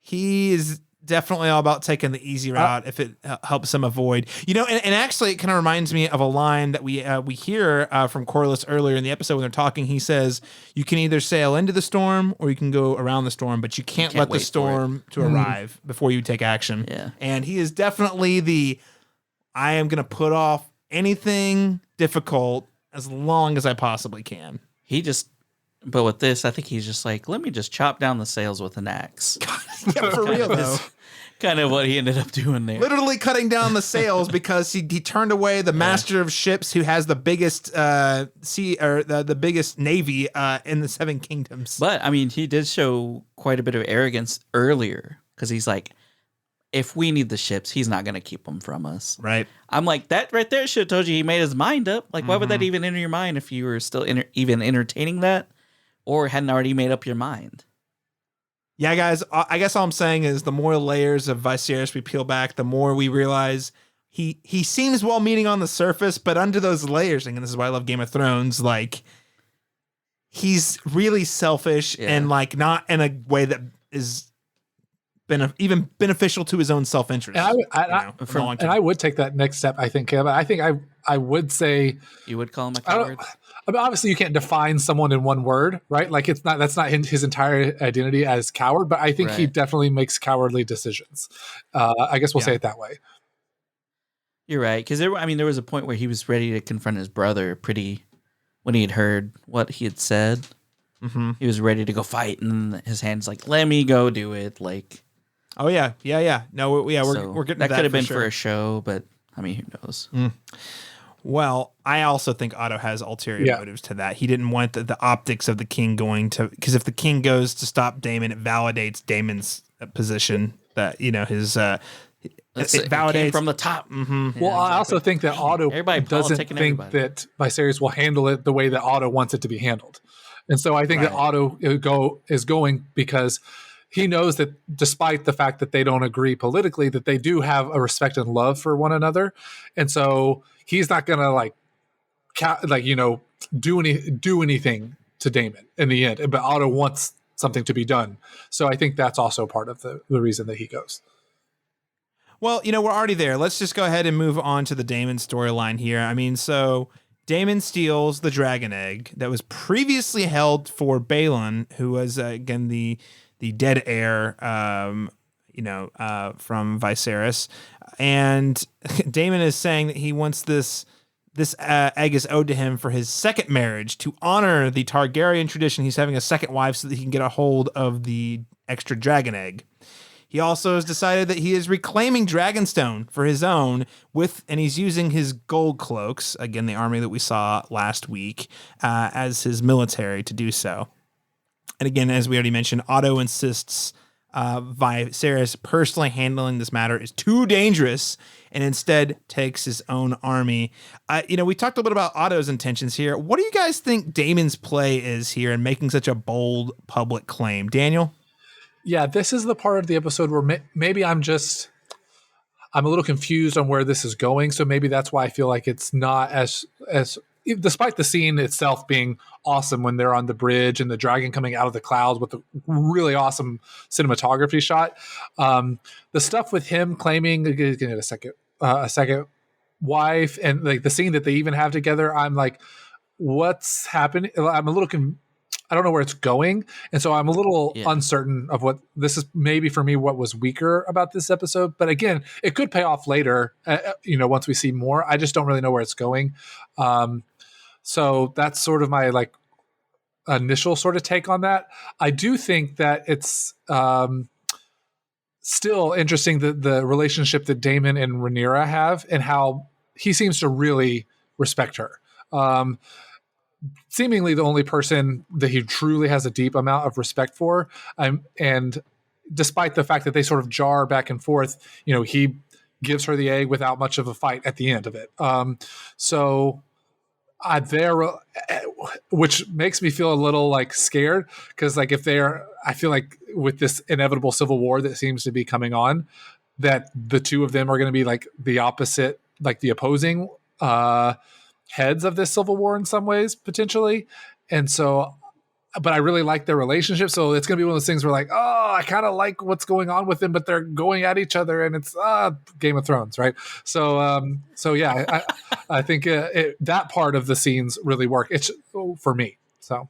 he is definitely all about taking the easy route if it helps him avoid. You know, and actually, it kind of reminds me of a line that we hear from Corlys earlier in the episode when they're talking. He says, "You can either sail into the storm or you can go around the storm, but you can't let the storm to arrive before you take action." Yeah, and he is definitely I am going to put off anything difficult as long as I possibly can. But with this, I think he's just like, let me just chop down the sails with an axe. Yeah, for real though. Kind of what he ended up doing there. Literally cutting down the sails because he turned away the master of ships who has the biggest the biggest navy in the Seven Kingdoms. But I mean, he did show quite a bit of arrogance earlier because he's like, if we need the ships, he's not going to keep them from us. Right. I'm like, that right there should have told you he made his mind up. Like, why would that even enter your mind if you were still even entertaining that or hadn't already made up your mind? Yeah, guys, I guess all I'm saying is the more layers of Viserys we peel back, the more we realize he seems well-meaning on the surface, but under those layers, and this is why I love Game of Thrones, like, he's really selfish and, like, not in a way that is even beneficial to his own self-interest. And I would take that next step, I think, Caleb. I think I would say... You would call him a coward? I mean, obviously, you can't define someone in one word, right? Like, that's not his entire identity as coward, but I think he definitely makes cowardly decisions. I guess we'll say it that way. You're right. Because, there was a point where he was ready to confront his brother when he had heard what he had said. Mm-hmm. He was ready to go fight, and his hand's like, let me go do it. Like... Oh yeah. No, we're getting that could have been for a show, but I mean, who knows? Well, I also think Otto has ulterior motives to that. He didn't want the optics of the king going to, because if the king goes to stop Daemon, it validates Daemon's position. That his it validates from the top. Mm-hmm. Well, exactly. I also think that Otto doesn't think that Viserys will handle it the way that Otto wants it to be handled, and so I think that Otto is going because he knows that despite the fact that they don't agree politically, that they do have a respect and love for one another. And so he's not going to do anything to Daemon in the end, but Otto wants something to be done. So I think that's also part of the reason that he goes. Well, we're already there. Let's just go ahead and move on to the Daemon storyline here. I mean, so Daemon steals the dragon egg that was previously held for Balon, who was, again, the dead heir, from Viserys, and Daemon is saying that he wants this egg is owed to him for his second marriage to honor the Targaryen tradition. He's having a second wife so that he can get a hold of the extra dragon egg. He also has decided that he is reclaiming Dragonstone for his own and he's using his gold cloaks, again, the army that we saw last week, as his military to do so. And again, as we already mentioned, Otto insists Viserys personally handling this matter is too dangerous and instead takes his own army. We talked a little bit about Otto's intentions here. What do you guys think Daemon's play is here in making such a bold public claim? Daniel? Yeah, this is the part of the episode where maybe I'm a little confused on where this is going. So maybe that's why I feel like it's not as despite the scene itself being awesome when they're on the bridge and the dragon coming out of the clouds with a really awesome cinematography shot. The stuff with him claiming a second wife and like the scene that they even have together, I'm like, what's happening? I'm a little I don't know where it's going. And so I'm a little uncertain of what this is. Maybe for me, what was weaker about this episode, but again, it could pay off later, once we see more. I just don't really know where it's going. So that's sort of my like initial sort of take on that. I do think that it's still interesting the relationship that Daemon and Rhaenyra have and how he seems to really respect her. Seemingly the only person that he truly has a deep amount of respect for. And despite the fact that they sort of jar back and forth, he gives her the egg without much of a fight at the end of it. Which makes me feel a little like scared because like I feel like with this inevitable civil war that seems to be coming on, that the two of them are going to be like the opposite, like the opposing heads of this civil war in some ways potentially. And so, but I really like their relationship. So it's going to be one of those things where like, oh, I kind of like what's going on with them, but they're going at each other and it's Game of Thrones. Right. So yeah, I think that part of the scenes really work. It's for me. So.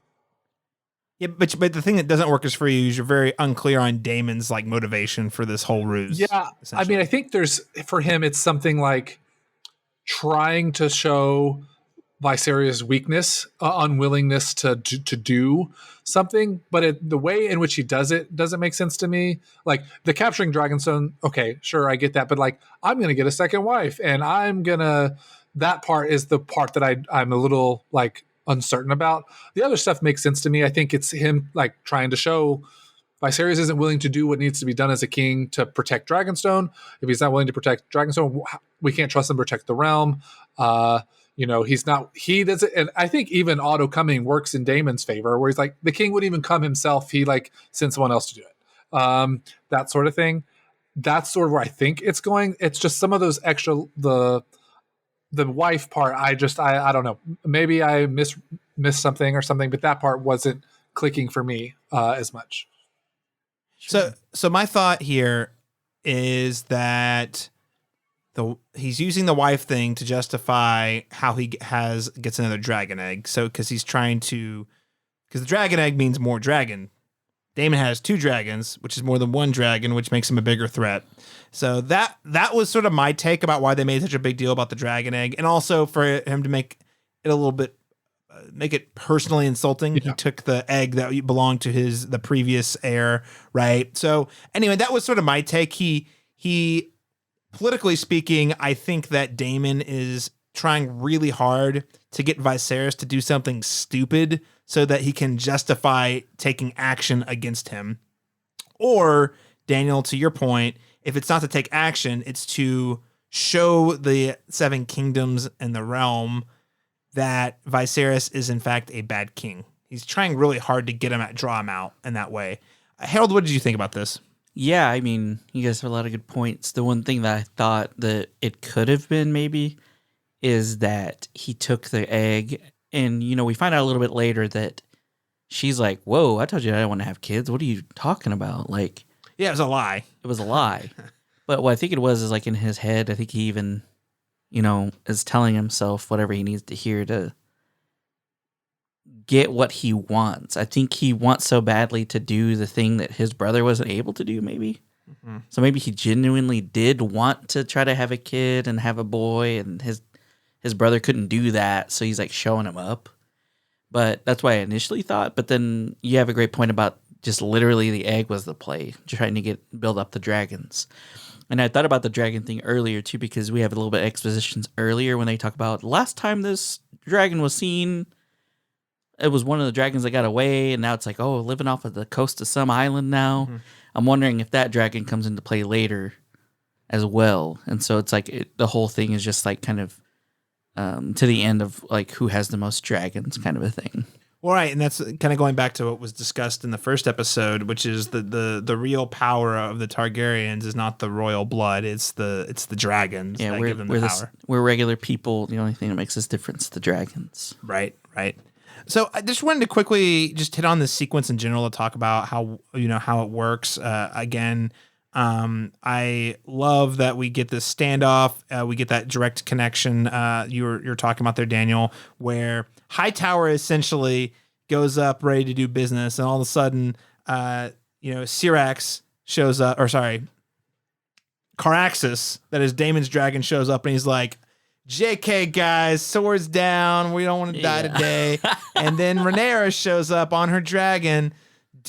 Yeah, but the thing that doesn't work is for you is you're very unclear on Daemon's like motivation for this whole ruse. Yeah. I mean, I think for him, it's something like trying to show Viserys' weakness, unwillingness to do something, but the way in which he does it doesn't make sense to me. Like the capturing Dragonstone, okay, sure, I get that, but like I'm gonna get a second wife, and that part is the part that I'm a little like uncertain about. The other stuff makes sense to me. I think it's him like trying to show Viserys isn't willing to do what needs to be done as a king to protect Dragonstone. If he's not willing to protect Dragonstone, we can't trust him to protect the realm. He doesn't, and I think even Otto coming works in Daemon's favor, where he's like, the king wouldn't even come himself. He like sends someone else to do it. That sort of thing. That's sort of where I think it's going. It's just some of those extra, the wife part. I don't know. Maybe I missed something or something, but that part wasn't clicking for me as much. So my thought here is that he's using the wife thing to justify how he gets another dragon egg. So because the dragon egg means more dragon. Daemon has 2 dragons, which is more than 1 dragon, which makes him a bigger threat. So that was sort of my take about why they made such a big deal about the dragon egg, and also for him to make it a little bit make it personally insulting. Yeah. He took the egg that belonged to the previous heir, right? So anyway, that was sort of my take. He politically speaking, I think that Daemon is trying really hard to get Viserys to do something stupid so that he can justify taking action against him. Or, Daniel, to your point, if it's not to take action, it's to show the 7 kingdoms and the realm that Viserys is in fact a bad king. He's trying really hard to draw him out in that way. Harold, what did you think about this? Yeah, I mean, you guys have a lot of good points. The one thing that I thought that it could have been maybe is that he took the egg and, we find out a little bit later that she's like, whoa, I told you I didn't want to have kids. What are you talking about? Like, yeah, it was a lie. It was a lie. But what I think it was is like in his head, I think he even, is telling himself whatever he needs to hear to get what he wants. I think he wants so badly to do the thing that his brother wasn't able to do, maybe. Mm-hmm. So maybe he genuinely did want to try to have a kid and have a boy, and his brother couldn't do that, so he's like showing him up. But that's what I initially thought. But then you have a great point about just literally the egg was the play, trying to build up the dragons. And I thought about the dragon thing earlier too, because we have a little bit of expositions earlier when they talk about last time this dragon was seen, it was one of the dragons that got away, and now it's like, oh, living off of the coast of some island now. Mm-hmm. I'm wondering if that dragon comes into play later as well. And so it's like the whole thing is just like kind of to the end of like who has the most dragons kind of a thing. Well, right, and that's kind of going back to what was discussed in the first episode, which is the real power of the Targaryens is not the royal blood; it's the dragons that give them the power. We're regular people. The only thing that makes us different is the dragons. Right. So I just wanted to quickly just hit on this sequence in general to talk about how it works. Again, I love that we get this standoff. We get that direct connection you're talking about there, Daniel, where Hightower essentially goes up ready to do business, and all of a sudden, Craghas shows up, Caraxes, that is Daemon's dragon, shows up, and he's like, JK, guys, swords down. We don't want to die today. And then Rhaenyra shows up on her dragon,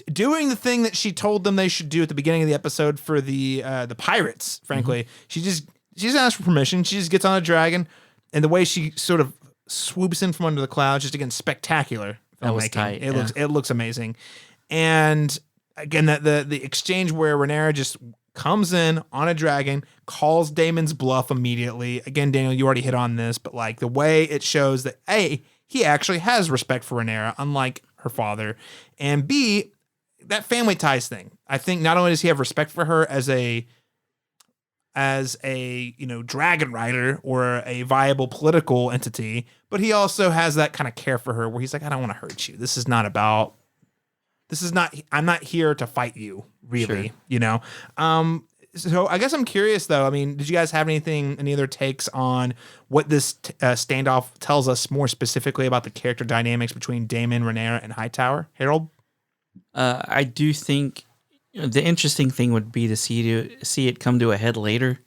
doing the thing that she told them they should do at the beginning of the episode for the pirates, frankly. Mm-hmm. She doesn't ask for permission. She just gets on a dragon, and the way she sort of swoops in from under the clouds, just again, spectacular. That was tight. It looks amazing. And again, the exchange where Rhaenyra just comes in on a dragon, calls Daemon's bluff immediately. Again, Daniel, you already hit on this, but like the way it shows that A, he actually has respect for Rhaenyra, unlike her father, and B, that family ties thing. I think not only does he have respect for her as a dragon rider or a viable political entity, but he also has that kind of care for her where he's like, I don't want to hurt you. I'm not here to fight you, really, sure. So I guess I'm curious though. I mean, did you guys have any other takes on what this standoff tells us more specifically about the character dynamics between Daemon, Rhaenyra, and Hightower? Harold? I do think the interesting thing would be to see it come to a head later.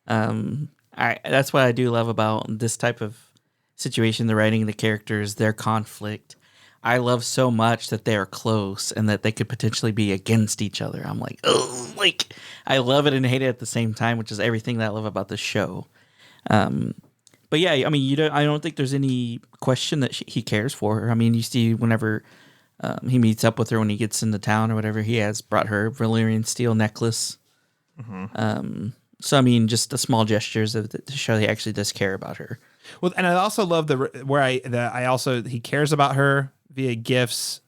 That's what I do love about this type of situation, the writing, the characters, their conflict. I love so much that they are close and that they could potentially be against each other. I'm like, oh, like I love it and hate it at the same time, which is everything that I love about the show. But yeah, I mean, I don't think there's any question that he cares for her. I mean, you see whenever he meets up with her when he gets into town or whatever, he has brought her Valyrian steel necklace. Mm-hmm. So I mean, just the small gestures to show he actually does care about her. Well, and I also love he cares about her via gifts,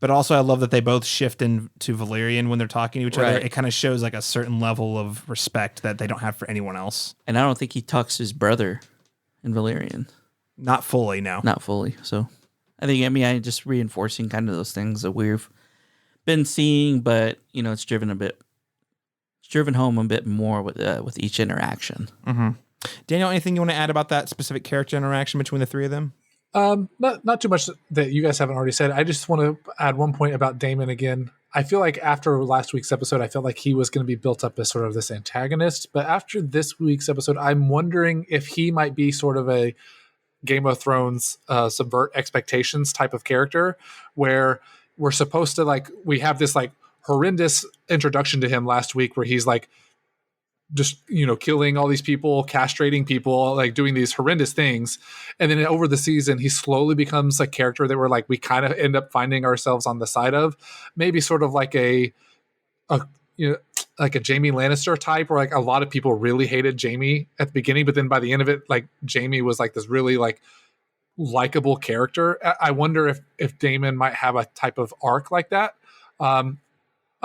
but also I love that they both shift into Velaryon when they're talking to each other. It kind of shows like a certain level of respect that they don't have for anyone else. And I don't think he talks to his brother in Velaryon. Not fully, no. Not fully. So I'm just reinforcing kind of those things that we've been seeing, but it's driven home a bit more with each interaction. Mm-hmm. Daniel, anything you want to add about that specific character interaction between the three of them? Not too much that you guys haven't already said. I just want to add one point about Daemon again. I feel like after last week's episode, I felt like he was going to be built up as sort of this antagonist. But after this week's episode, I'm wondering if he might be sort of a Game of Thrones subvert expectations type of character, where we're supposed to we have this horrendous introduction to him last week where he's just killing all these people, castrating people, doing these horrendous things, and then over the season he slowly becomes a character that we kind of end up finding ourselves on the side of, maybe sort of like a Jaime Lannister type, where a lot of people really hated Jaime at the beginning, but then by the end of it, Jaime was this really likable character. I wonder if Daemon might have a type of arc like that.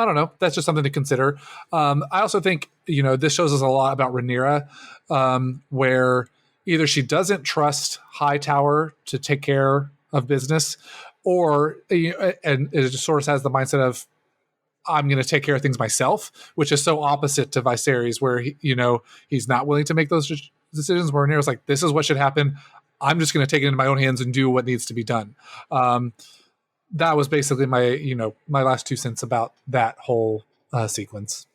I don't know. That's just something to consider. I also think, this shows us a lot about Rhaenyra, where either she doesn't trust Hightower to take care of business, or and it just sort of has the mindset of, I'm going to take care of things myself, which is so opposite to Viserys, where he's not willing to make those decisions. Where Rhaenyra's like, this is what should happen. I'm just going to take it into my own hands and do what needs to be done. That was basically my last 2 cents about that whole sequence.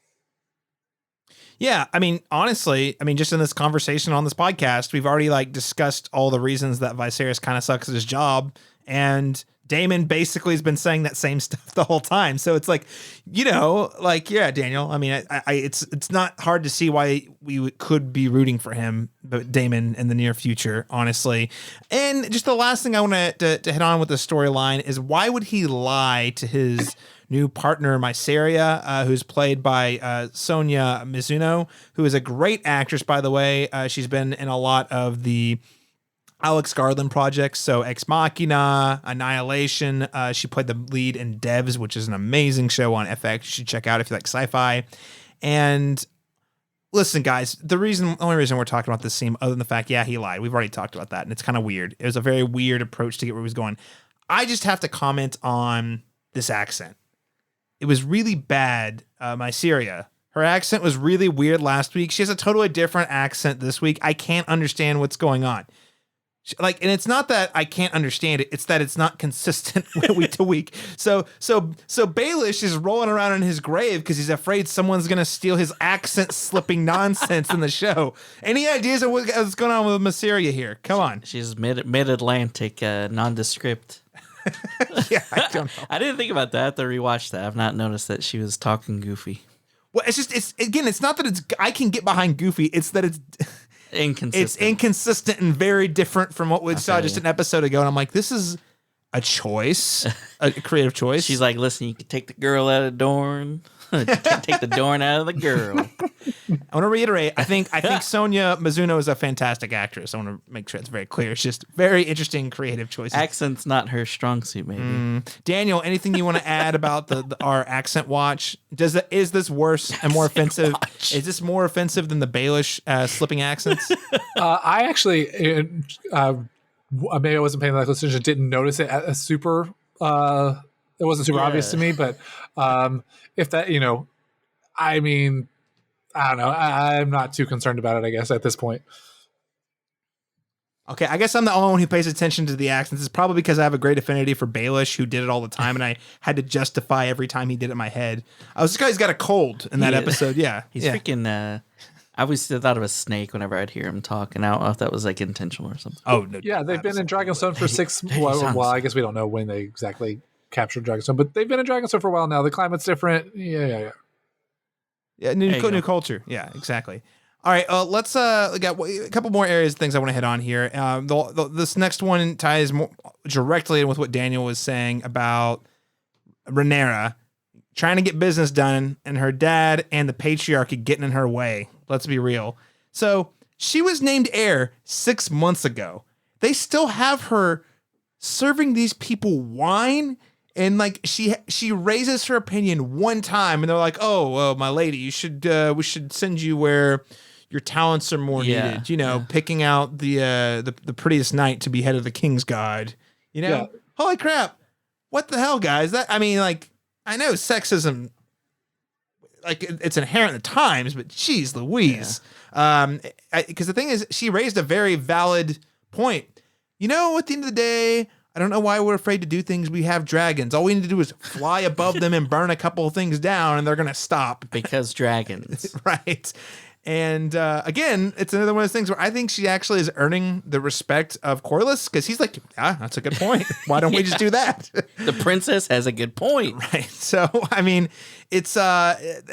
Yeah, I mean, honestly, just in this conversation on this podcast, we've already discussed all the reasons that Viserys kind of sucks at his job, and Daemon basically has been saying that same stuff the whole time. So it's like, yeah, Daniel. I mean, it's not hard to see why we could be rooting for him, but Daemon in the near future, honestly. And just the last thing I want to hit on with the storyline is why would he lie to his new partner, Mysaria, who's played by Sonia Mizuno, who is a great actress, by the way. She's been in a lot of the Alex Garland projects, so Ex Machina, Annihilation. She played the lead in Devs, which is an amazing show on FX. You should check out if you like sci-fi. And listen, guys, the only reason we're talking about this scene, other than the fact, he lied. We've already talked about that, and it's kind of weird. It was a very weird approach to get where he was going. I just have to comment on this accent. It was really bad, Mysaria. Her accent was really weird last week. She has a totally different accent this week. I can't understand what's going on. And it's not that I can't understand it; it's that it's not consistent week to week. So Baelish is rolling around in his grave because he's afraid someone's gonna steal his accent slipping nonsense in the show. Any ideas of what's going on with Mysaria here? Come on, she's mid-Atlantic, nondescript. Yeah, I don't know. I didn't think about that. I have to rewatch that. I've not noticed that she was talking goofy. Well, it's not that I can get behind goofy. It's that it's inconsistent. It's inconsistent and very different from what we saw just an episode ago. And I'm like, this is a choice, a creative choice. She's like, listen, you can take the girl out of Dorne. Take the Dorne out of the girl. I want to reiterate, I think Sonia Mizuno is a fantastic actress. I want to make sure it's very clear. It's just very interesting, creative choices. Accent's not her strong suit, maybe. Daniel, anything you want to add about our accent watch? Is this worse and more offensive? Is this more offensive than the Baelish slipping accents? I actually, maybe I wasn't paying that close attention, didn't notice it as super. It wasn't super obvious to me, but if that, I mean, I don't know. I'm not too concerned about it, I guess, at this point. Okay, I guess I'm the only one who pays attention to the accents. It's probably because I have a great affinity for Baelish, who did it all the time, and I had to justify every time he did it in my head. This guy's got a cold in that episode. Yeah, he's freaking. I always thought of a snake whenever I'd hear him talk, and I don't know if that was like intentional or something. Oh no! Yeah, they've been in Dragonstone for 6. Well, I guess we don't know when they exactly captured Dragonstone, but they've been in Dragonstone for a while now. The climate's different. Yeah. New culture. Yeah, exactly. All right, let's got a couple more areas, things I want to hit on here. This next one ties more directly in with what Daniel was saying about Rhaenyra trying to get business done, and her dad and the patriarchy getting in her way. Let's be real. So she was named heir 6 months ago. They still have her serving these people wine. And like she raises her opinion one time, and they're like, "Oh, my lady, we should send you where your talents are more needed." Picking out the prettiest knight to be head of the King's Guard. Holy crap! What the hell, guys? I know sexism, like it's inherent at times, but geez, Louise. Because the thing is, she raised a very valid point. At the end of the day, I don't know why we're afraid to do things. We have dragons. All we need to do is fly above them and burn a couple of things down, and they're going to stop. Because dragons. Right. And again, it's another one of those things where I think she actually is earning the respect of Corlys, because he's like, that's a good point. Why don't we just do that? The princess has a good point. Right. So, I mean, it's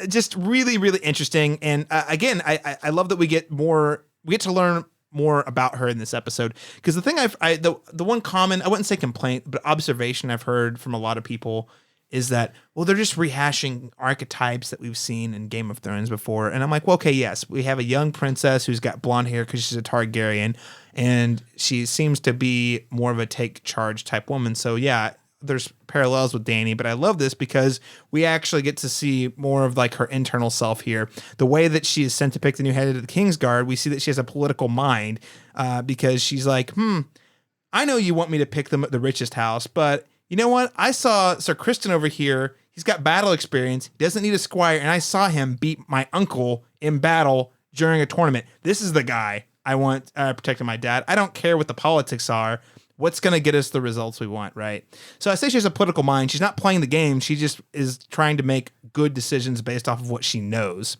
just really, really interesting. And again, I love that we get to learn more about her in this episode, because the thing the one common, I wouldn't say complaint, but observation I've heard from a lot of people is that, well, they're just rehashing archetypes that we've seen in Game of Thrones before. And I'm like, well, okay, yes, we have a young princess who's got blonde hair because she's a Targaryen, and she seems to be more of a take charge type woman. So yeah, there's parallels with Dany, but I love this because we actually get to see more of like her internal self here. The way that she is sent to pick the new head of the Kingsguard, we see that she has a political mind, because she's like, I know you want me to pick the richest house, but you know what? I saw Sir Criston over here. He's got battle experience. He doesn't need a squire, and I saw him beat my uncle in battle during a tournament. This is the guy I want protecting my dad. I don't care what the politics are. What's going to get us the results we want, right? So I say she has a political mind. She's not playing the game. She just is trying to make good decisions based off of what she knows.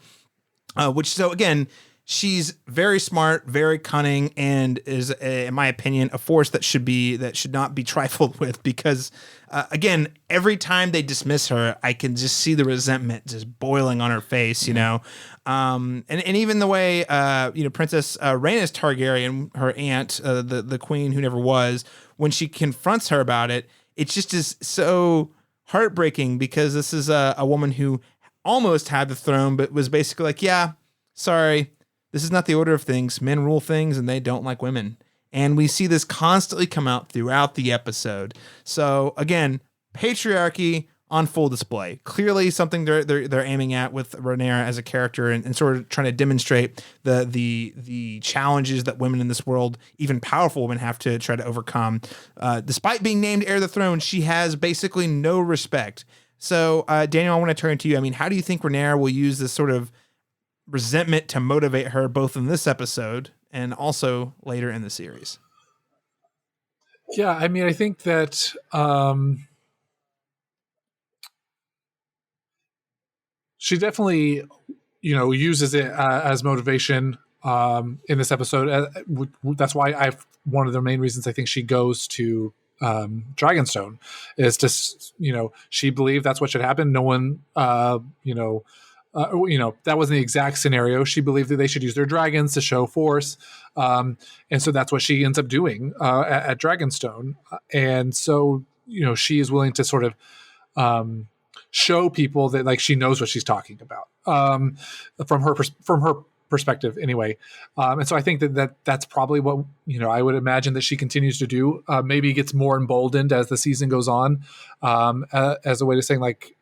So again, she's very smart, very cunning, and is, in my opinion, a force that should not be trifled with. Because, again, every time they dismiss her, I can just see the resentment just boiling on her face. You know, and even the way Princess Rhaenys Targaryen, her aunt, the queen who never was, when she confronts her about it, it just is so heartbreaking, because this is a woman who almost had the throne, but was basically like, yeah, sorry, this is not the order of things. Men rule things, and they don't like women. And we see this constantly come out throughout the episode. So again, patriarchy on full display. Clearly something they're aiming at with Rhaenyra as a character, and sort of trying to demonstrate the challenges that women in this world, even powerful women, have to try to overcome. Despite being named heir to the throne, she has basically no respect. So, Daniel, I want to turn to you. I mean, how do you think Rhaenyra will use this sort of resentment to motivate her, both in this episode and also later in the series? Yeah, I mean, I think that she definitely, uses it as motivation in this episode. That's why one of the main reasons I think she goes to Dragonstone is to, she believed that's what should happen. No one, that wasn't the exact scenario. She believed that they should use their dragons to show force. And so that's what she ends up doing at Dragonstone. And so, she is willing to sort of show people that, like, she knows what she's talking about from her perspective anyway. And so I think that's probably what, I would imagine that she continues to do. Maybe gets more emboldened as the season goes on, as a way to saying, like,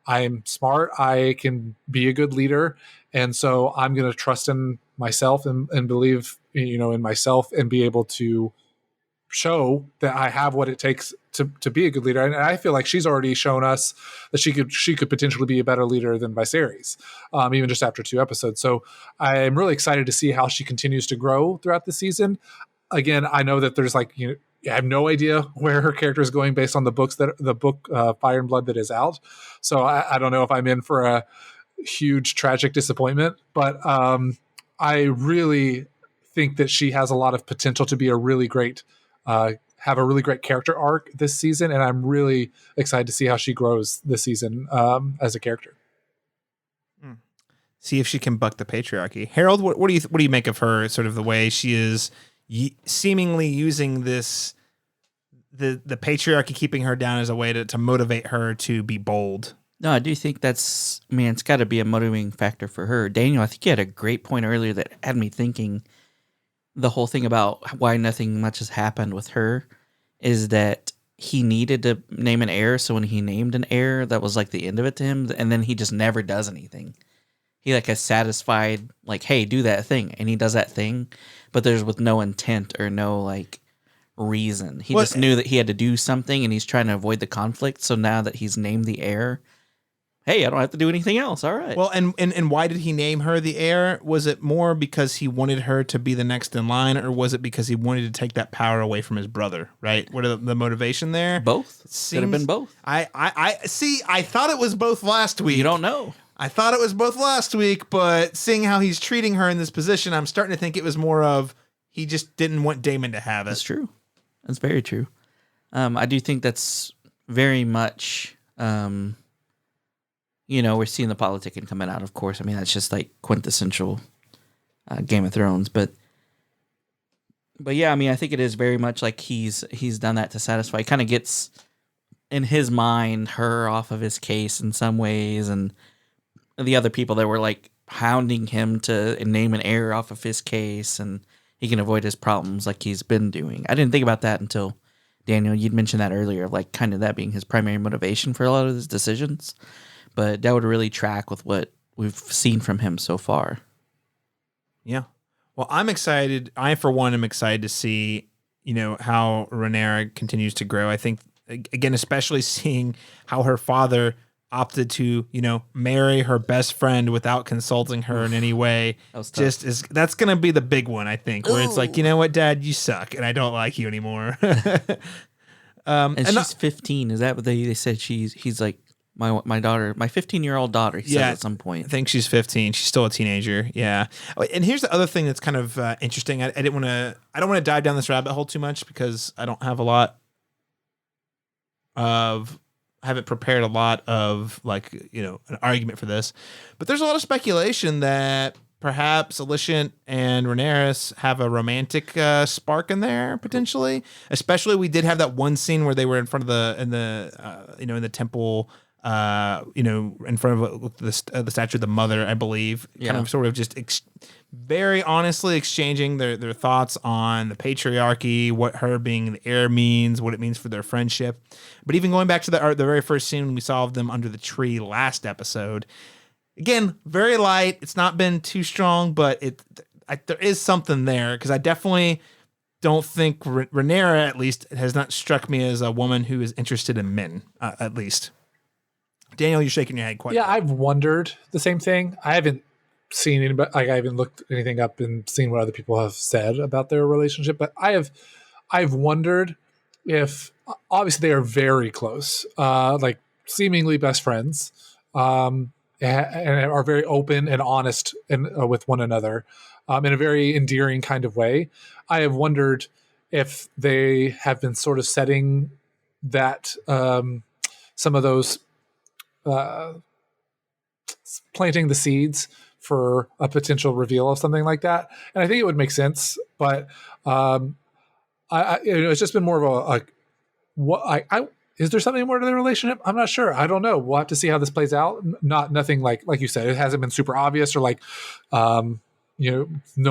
I'm smart, I can be a good leader. And so I'm going to trust in myself and believe, in myself, and be able to show that I have what it takes to be a good leader. And I feel like she's already shown us that she could potentially be a better leader than Viserys, even just after 2 episodes. So I'm really excited to see how she continues to grow throughout the season. Again, I know that there's I have no idea where her character is going based on the book Fire and Blood that is out. So I don't know if I'm in for a huge tragic disappointment, but I really think that she has a lot of potential to be a really great have a really great character arc this season, and I'm really excited to see how she grows this season as a character. See if she can buck the patriarchy. Harold, what do you make of her, sort of the way she is seemingly using this, the patriarchy keeping her down as a way to motivate her to be bold? No, I do think it's got to be a motivating factor for her. Daniel, I think you had a great point earlier that had me thinking. The whole thing about why nothing much has happened with her is that he needed to name an heir. So when he named an heir, that was like the end of it to him. And then he just never does anything. He is satisfied, like, hey, do that thing. And he does that thing, but there's with no intent or no reason. He just knew that he had to do something, and he's trying to avoid the conflict. So now that he's named the heir, hey, I don't have to do anything else. All right. Well, and why did he name her the heir? Was it more because he wanted her to be the next in line, or was it because he wanted to take that power away from his brother? Right? What are the motivation there? Both. Could have been both. I see. I thought it was both last week. You don't know. I thought it was both last week, but seeing how he's treating her in this position, I'm starting to think it was more of he just didn't want Daemon to have it. That's true. That's very true. I do think that's very much. We're seeing the politicking coming out, of course. I mean, that's just quintessential Game of Thrones. But yeah, I mean, I think it is very much like he's done that to satisfy. He kind of gets, in his mind, her off of his case in some ways, and the other people that were hounding him to name an heir off of his case, and he can avoid his problems like he's been doing. I didn't think about that until, Daniel, you'd mentioned that earlier, kind of that being his primary motivation for a lot of his decisions. But that would really track with what we've seen from him so far. Yeah. Well, I'm excited. I, for one, am excited to see, how Rhaenyra continues to grow. I think, again, especially seeing how her father opted to, marry her best friend without consulting her in any way. That's going to be the big one, I think, where it's like, you know what, Dad, you suck, and I don't like you anymore. And she's 15. Is that what they said? He's my daughter, my 15-year-old daughter. He said at some point. I think she's 15. She's still a teenager. Yeah. And here's the other thing that's kind of interesting. I don't want to dive down this rabbit hole too much because I don't have a lot of. I haven't prepared a lot of an argument for this, but there's a lot of speculation that perhaps Alicent and Rhaenyra have a romantic spark in there potentially. Especially, we did have that one scene where they were in front of in the temple, in front of the statue of the mother, I believe. Yeah. Kind of sort of just very honestly exchanging their thoughts on the patriarchy, what her being the heir means, what it means for their friendship. But even going back to the very first scene when we saw them under the tree last episode, again, very light. It's not been too strong, but there is something there because I definitely don't think Rhaenyra, at least, has not struck me as a woman who is interested in men, at least. Daniel, you're shaking your head quite. Yeah, I've wondered the same thing. I haven't seen anybody, I haven't looked anything up and seen what other people have said about their relationship, but I've wondered if, obviously they are very close, seemingly best friends, and are very open and honest with one another, in a very endearing kind of way. I have wondered if they have been sort of setting that, some of those, planting the seeds for a potential reveal of something like that. And I think it would make sense, but it's just been more of is there something more to the relationship? I'm not sure. I don't know. We'll have to see how this plays out. Nothing like you said, it hasn't been super obvious or no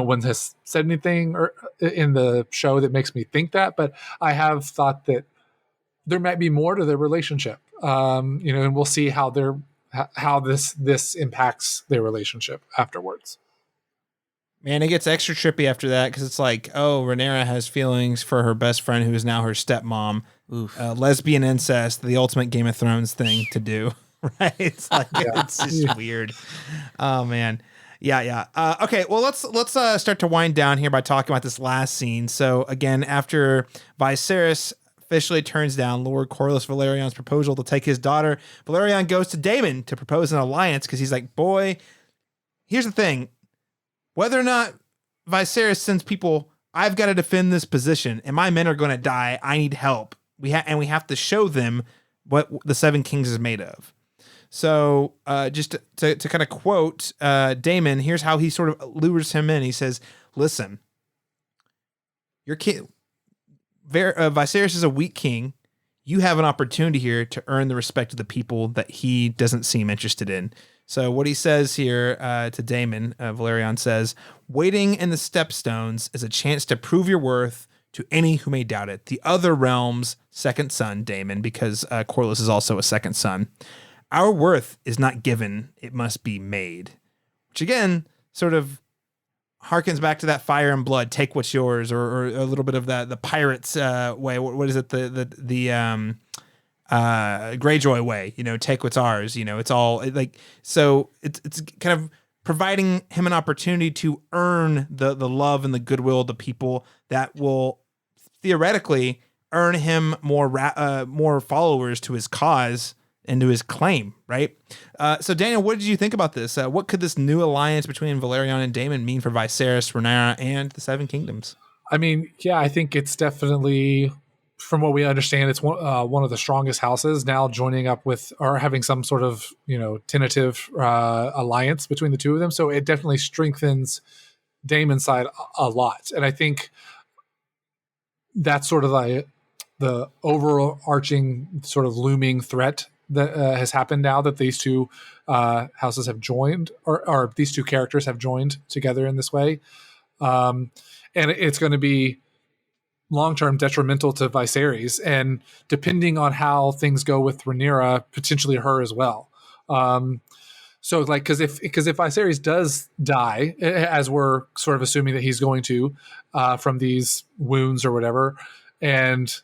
one has said anything or in the show that makes me think that, but I have thought that there might be more to their relationship. And we'll see how this impacts their relationship afterwards. Man, it gets extra trippy after that because it's Rhaenyra has feelings for her best friend who is now her stepmom. Lesbian incest, the ultimate Game of Thrones thing to do, right? It's it's just weird. Oh man, yeah. Okay, well let's start to wind down here by talking about this last scene. So again, after Viserys officially turns down Lord Corlys Velaryon's proposal to take his daughter, Velaryon goes to Daemon to propose an alliance because he's like, boy, here's the thing. Whether or not Viserys sends people, I've got to defend this position, and my men are going to die. I need help. We have to show them what the Seven Kings is made of. So just to kind of quote Daemon, here's how he sort of lures him in. He says, listen, your king... Viserys is a weak king. You have an opportunity here to earn the respect of the people that he doesn't seem interested in. So what he says here to Daemon, Velaryon says, waiting in the stepstones is a chance to prove your worth to any who may doubt it. The other realm's second son, Daemon, because Corlys is also a second son. Our worth is not given, it must be made. Which again, sort of harkens back to that Fire and Blood, take what's yours, or a little bit of the pirates way. What is it? The Greyjoy way, take what's ours. It's all so it's kind of providing him an opportunity to earn the love and the goodwill of the people that will theoretically earn him more followers to his cause and to his claim, right? So Daniel, what did you think about this? What could this new alliance between Velaryon and Daemon mean for Viserys, Rhaenyra, and the Seven Kingdoms? I mean, yeah, I think it's definitely, from what we understand, it's one of the strongest houses now joining up with or having some sort of tentative alliance between the two of them. So it definitely strengthens Daemon's side a lot, and I think that's sort of the overarching sort of looming threat that has happened now that these two houses have joined, or these two characters have joined together in this way. And it's going to be long-term detrimental to Viserys, and depending on how things go with Rhaenyra, potentially her as well. So because if Viserys does die, as we're sort of assuming that he's going to, from these wounds or whatever, and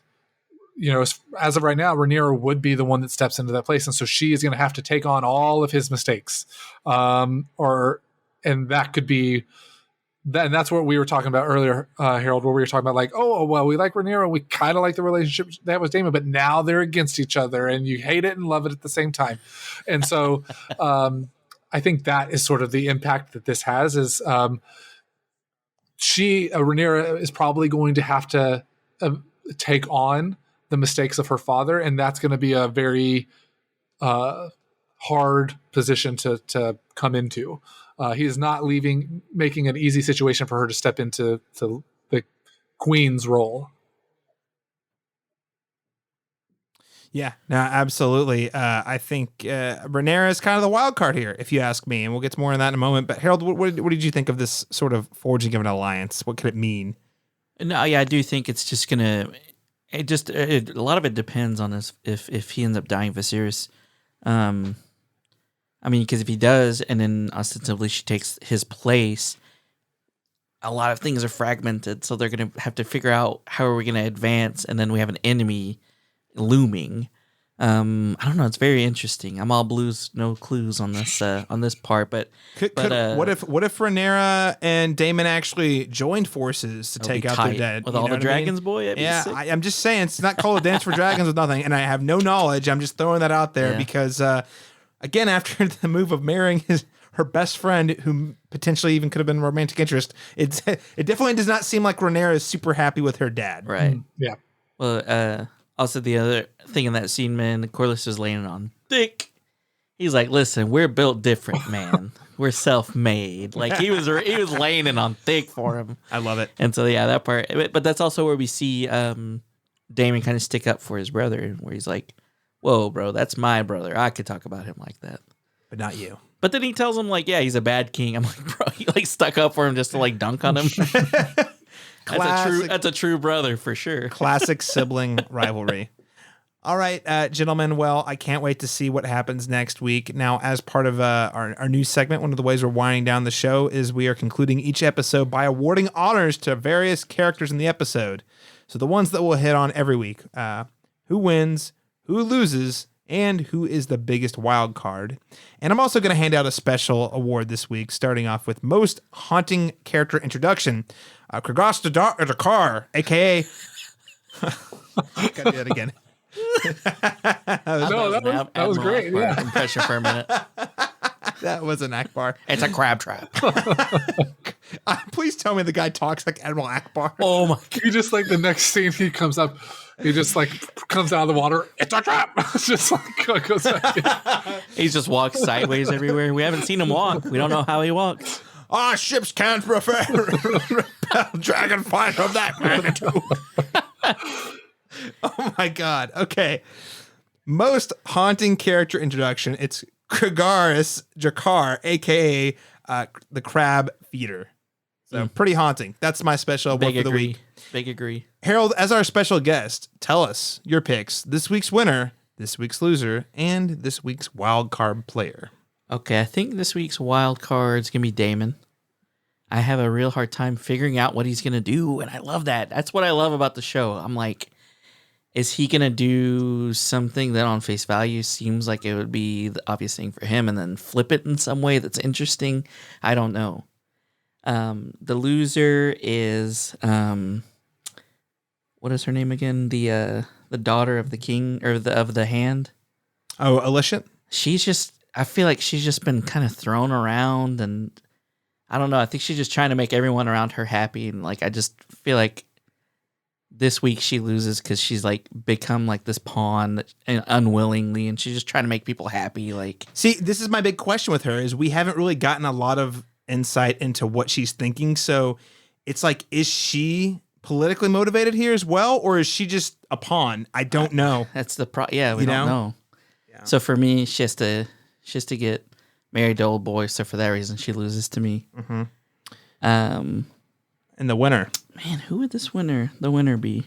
as of right now, Rhaenyra would be the one that steps into that place. And so she is going to have to take on all of his mistakes. And that could be that's what we were talking about earlier, Harold, where we were talking about like, oh, well, we like Rhaenyra, we kind of like the relationship they have with Daemon, but now they're against each other and you hate it and love it at the same time. And so I think that is sort of the impact that this has is Rhaenyra is probably going to have to take on the mistakes of her father, and that's going to be a very hard position to come into. He is not making an easy situation for her to step into the queen's role. Yeah, no, absolutely. I think Rhaenyra is kind of the wild card here, if you ask me, and we'll get to more on that in a moment. But Harold, what did you think of this sort of forging of an alliance? What could it mean? No, yeah, I do think it's just gonna. A lot of it depends on if he ends up dying, Viserys. I mean, because if he does, and then ostensibly she takes his place, a lot of things are fragmented. So they're going to have to figure out how are we going to advance, and then we have an enemy looming. I don't know. It's very interesting. I'm all blues, no clues on this part. But what if Rhaenyra and Daemon actually joined forces to take out the dead with all the dragons, boy? Yeah, I'm just saying it's not called a Dance for Dragons with nothing, and I have no knowledge. I'm just throwing that out there because. Again, after the move of marrying her best friend, who potentially even could have been a romantic interest, it definitely does not seem like Rhaenyra is super happy with her dad. Right. Yeah. Well, also the other thing in that scene, man, Corlys is laying on thick. He's like, "Listen, we're built different, man. We're self-made." Like he was laying it on thick for him. I love it. And so yeah, that part. But that's also where we see Daemon kind of stick up for his brother, where he's like, "Whoa, bro, that's my brother. I could talk about him like that, but not you." But then he tells him like, "Yeah, he's a bad king." I'm like, "Bro, you like stuck up for him just to like dunk on him." That's a true brother for sure. Classic sibling rivalry. All right, gentlemen. Well, I can't wait to see what happens next week. Now, as part of our new segment, one of the ways we're winding down the show is we are concluding each episode by awarding honors to various characters in the episode. So the ones that we'll hit on every week: who wins, who loses, and who is the biggest wild card. And I'm also going to hand out a special award this week, starting off with most haunting character introduction. Craghas Drahar, a.k.a. Gotta do that again. that was great. Yeah. Impression for a minute. That was an Akbar. It's a crab trap. Please tell me the guy talks like Admiral Akbar. Oh my God. He just like the next scene he comes up, he just like comes out of the water. It's a trap. It's just like goes back in. He just walks sideways everywhere. We haven't seen him walk. We don't know how he walks. Our ships can't repel dragon fight of that magnitude. Oh my God. Okay. Most haunting character introduction. It's Craghas Drahar, aka the Crabfeeder. So pretty haunting. That's my special award for the week. Big agree. Harold, as our special guest, tell us your picks, this week's winner, this week's loser, and this week's wild card player. Okay, I think this week's wild card is going to be Daemon. I have a real hard time figuring out what he's going to do, and I love that. That's what I love about the show. I'm like, is he going to do something that on face value seems like it would be the obvious thing for him and then flip it in some way that's interesting? I don't know. The loser is, what is her name again? The daughter of the king, or of the hand. Oh, Alicia? I feel like she's just been kind of thrown around, and I don't know. I think she's just trying to make everyone around her happy. And like, I just feel like this week she loses because she's like become like this pawn unwillingly, and she's just trying to make people happy. Like, see, this is my big question with her is we haven't really gotten a lot of insight into what she's thinking. So it's like, is she politically motivated here as well, or is she just a pawn? I don't know. That's the yeah, we don't know. Yeah. So for me, she has to get married to old boy. So for that reason, she loses to me. Mm-hmm. And the winner, man, who would the winner be?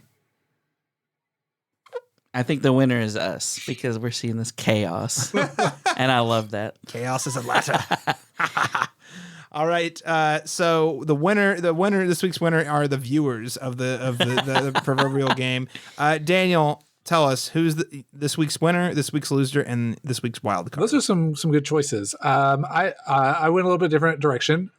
I think the winner is us, because we're seeing this chaos, and I love that. Chaos is a latter. All right. So the winner, this week's winner are the viewers of the proverbial game. Daniel, tell us who's this week's winner, this week's loser, and this week's wild card. Those are some good choices. I went a little bit different direction.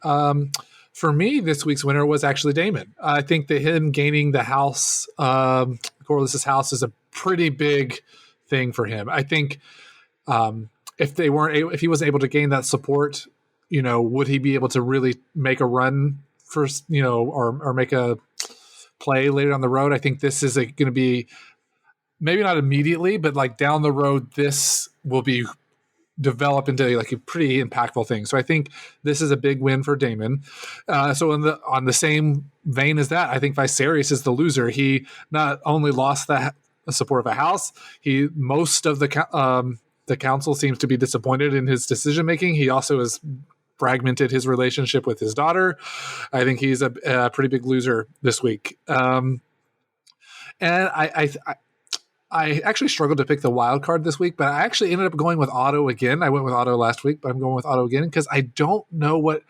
For me, this week's winner was actually Daemon. I think that him gaining the house, Corlys' house, is a pretty big thing for him. I think if he wasn't able to gain that support, would he be able to really make a run first, or make a play later on the road? I think this is going to be maybe not immediately, but like down the road, this will be develop into like a pretty impactful thing. So I think this is a big win for Daemon. So on the same vein as that, I think Viserys is the loser. He not only lost the support of a house, most of the council seems to be disappointed in his decision making. He also has fragmented his relationship with his daughter. I think he's a pretty big loser this week. And I actually struggled to pick the wild card this week, but I actually ended up going with Otto again. I went with Otto last week, but I'm going with Otto again because I don't know what.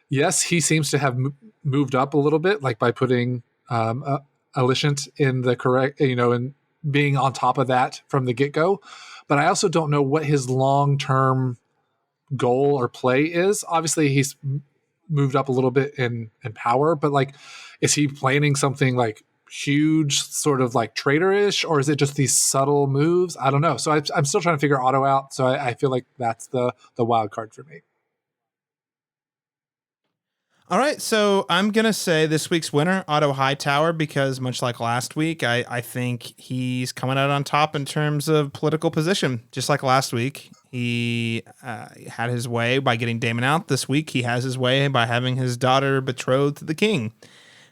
Yes, he seems to have moved up a little bit, like by putting Alicent in the correct, and being on top of that from the get-go. But I also don't know what his long-term goal or play is. Obviously, he's moved up a little bit in power, but like, is he planning something like huge, sort of like traitor-ish, or is it just these subtle moves? I don't know. So I'm still trying to figure Otto out. So I feel like that's the wild card for me. All right, so I'm going to say this week's winner, Otto Hightower, because much like last week, I think he's coming out on top in terms of political position. Just like last week, he had his way by getting Daemon out. This week, he has his way by having his daughter betrothed to the king.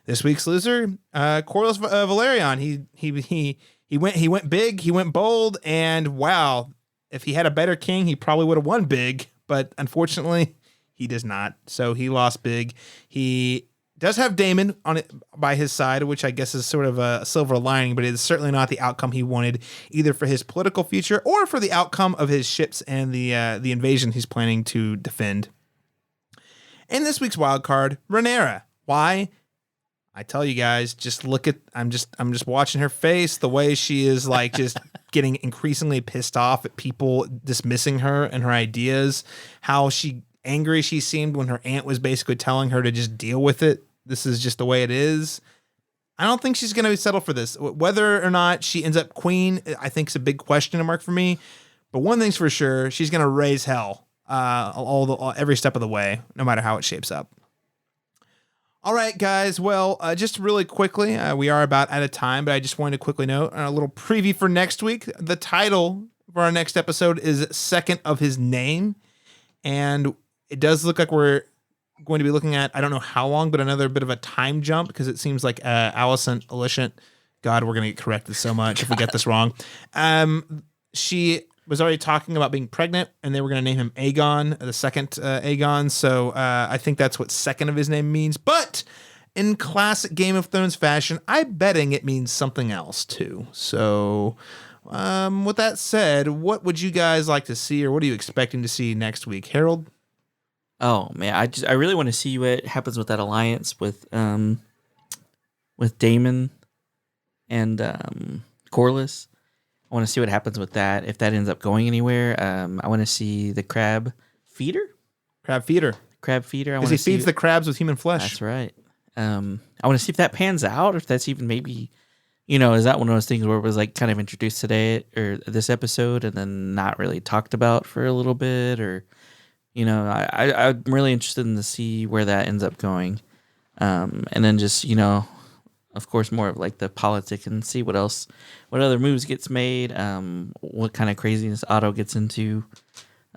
This week's loser, Corlys Velaryon. He went big, he went bold, and wow, if he had a better king, he probably would have won big. But unfortunately, he does not. So he lost big. He does have Daemon on it by his side, which I guess is sort of a silver lining, but it is certainly not the outcome he wanted, either for his political future or for the outcome of his ships and the invasion he's planning to defend. In this week's wild card, Rhaenyra. Why? I tell you guys, just look at, I'm just watching her face, the way she is like just getting increasingly pissed off at people dismissing her and her ideas, how angry she seemed when her aunt was basically telling her to just deal with it. This is just the way it is. I don't think she's going to settle for this. Whether or not she ends up queen, I think is a big question mark for me. But one thing's for sure, she's going to raise hell every step of the way, no matter how it shapes up. All right, guys. Well, just really quickly, we are about out of time, but I just wanted to quickly note a little preview for next week. The title for our next episode is Second of His Name. And it does look like we're going to be looking at, I don't know how long, but another bit of a time jump, because it seems like Alicent, God, we're going to get corrected so much if we get this wrong. She was already talking about being pregnant, and they were going to name him Aegon, the second Aegon. So I think that's what second of his name means. But in classic Game of Thrones fashion, I'm betting it means something else too. So with that said, what would you guys like to see, or what are you expecting to see next week? Harold? Oh man, I really want to see what happens with that alliance with Daemon and Corlys. I want to see what happens with that, if that ends up going anywhere. I want to see the Crabfeeder. Crabfeeder. Because he feeds the crabs with human flesh. That's right. I want to see if that pans out, or if that's even maybe, is that one of those things where it was like kind of introduced today or this episode and then not really talked about for a little bit, or, I'm really interested in to see where that ends up going. And then just, of course, more of like the politic and see what other moves gets made, what kind of craziness Otto gets into.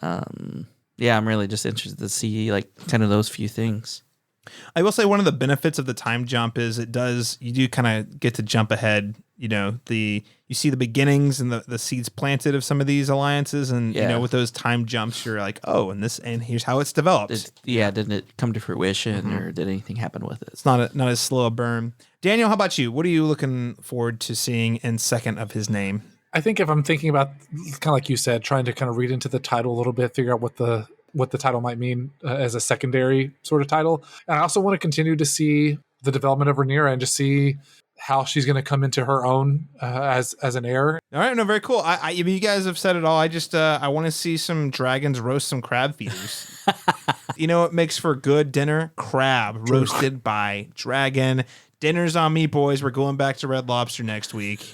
I'm really just interested to see like kind of those few things. I will say one of the benefits of the time jump is you do kind of get to jump ahead. You see the beginnings and the seeds planted of some of these alliances, and with those time jumps, you're like, oh, and here's how it's developed. Didn't it come to fruition, or did anything happen with it? It's not as slow a burn. Daniel, how about you? What are you looking forward to seeing in Second of His Name? I think if I'm thinking about, kind of like you said, trying to kind of read into the title a little bit, figure out what the title might mean as a secondary sort of title. And I also want to continue to see the development of Rhaenyra and just see how she's going to come into her own as an heir. All right, no, very cool. You guys have said it all. I just I want to see some dragons roast some crab feeders. You know what makes for good dinner? Crab roasted by Dragon. Dinner's on me, boys. We're going back to Red Lobster next week.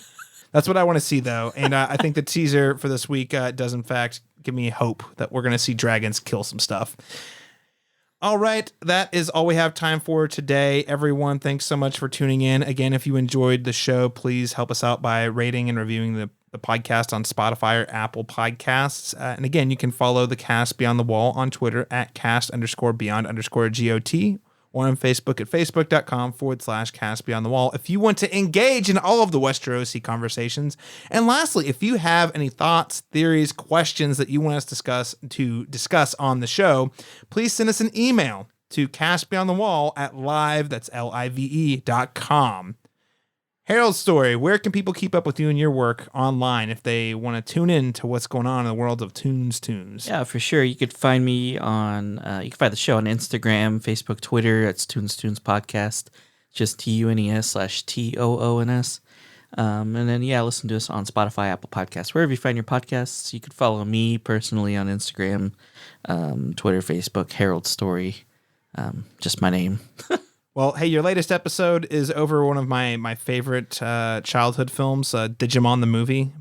That's what I want to see, though. And I think the teaser for this week does, in fact, give me hope that we're going to see dragons kill some stuff. All right, that is all we have time for today. Everyone, thanks so much for tuning in. Again, if you enjoyed the show, please help us out by rating and reviewing the podcast on Spotify or Apple Podcasts. And again, you can follow the Cast Beyond the Wall on Twitter at cast_beyond_GOT, or on Facebook at facebook.com/Cast Beyond the Wall if you want to engage in all of the Westerosi conversations. And lastly, if you have any thoughts, theories, questions that you want us to discuss on the show, please send us an email to castbeyondthewall@live, that's live.com. Harold Story, where can people keep up with you and your work online if they want to tune in to what's going on in the world of Tunes? Yeah, for sure. You could find me on, you can find the show on Instagram, Facebook, Twitter. It's Tunes Podcast, just TUNES/TOONS. And then, listen to us on Spotify, Apple Podcasts, wherever you find your podcasts. You could follow me personally on Instagram, Twitter, Facebook, Harold Story, just my name. Well, hey, your latest episode is over one of my favorite childhood films, Digimon the movie.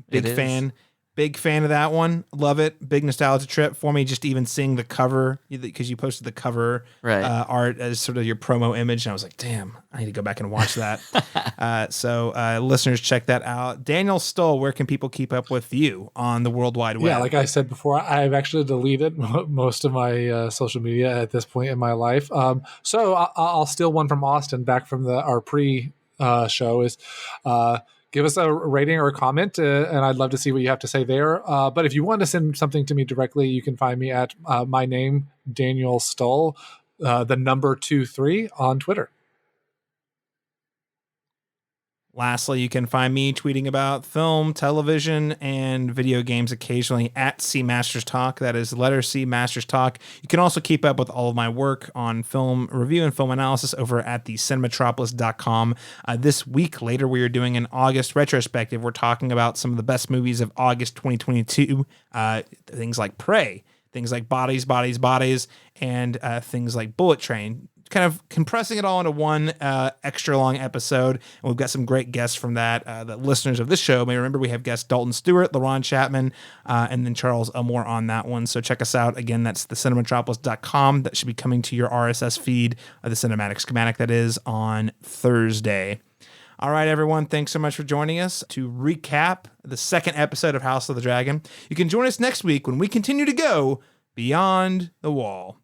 Big fan of that one. Love it. Big nostalgia trip for me. Just even seeing the cover, because you posted the cover art as sort of your promo image, and I was like, damn, I need to go back and watch that. So listeners, check that out. Daniel Stoll, where can people keep up with you on the World Wide Web? Yeah, like I said before, I've actually deleted most of my social media at this point in my life. So I'll steal one from Austin back from our pre-show is... give us a rating or a comment, and I'd love to see what you have to say there. But if you want to send something to me directly, you can find me at my name, Daniel Stoll, the number 23 on Twitter. Lastly, you can find me tweeting about film, television, and video games occasionally at C Masters Talk. That is letter C Masters Talk. You can also keep up with all of my work on film review and film analysis over at the cinematropolis.com. This week, later, we are doing an August retrospective. We're talking about some of the best movies of August 2022. Things like Prey, things like Bodies, and things like Bullet Train. Kind of compressing it all into one extra long episode. And we've got some great guests from that. The listeners of this show may remember we have guests Dalton Stewart, LaRon Chapman, and then Charles Elmore on that one. So check us out. Again, that's the cinematropolis.com. That should be coming to your RSS feed, the cinematic schematic that is, on Thursday. All right, everyone. Thanks so much for joining us to recap the second episode of House of the Dragon. You can join us next week when we continue to go beyond the wall.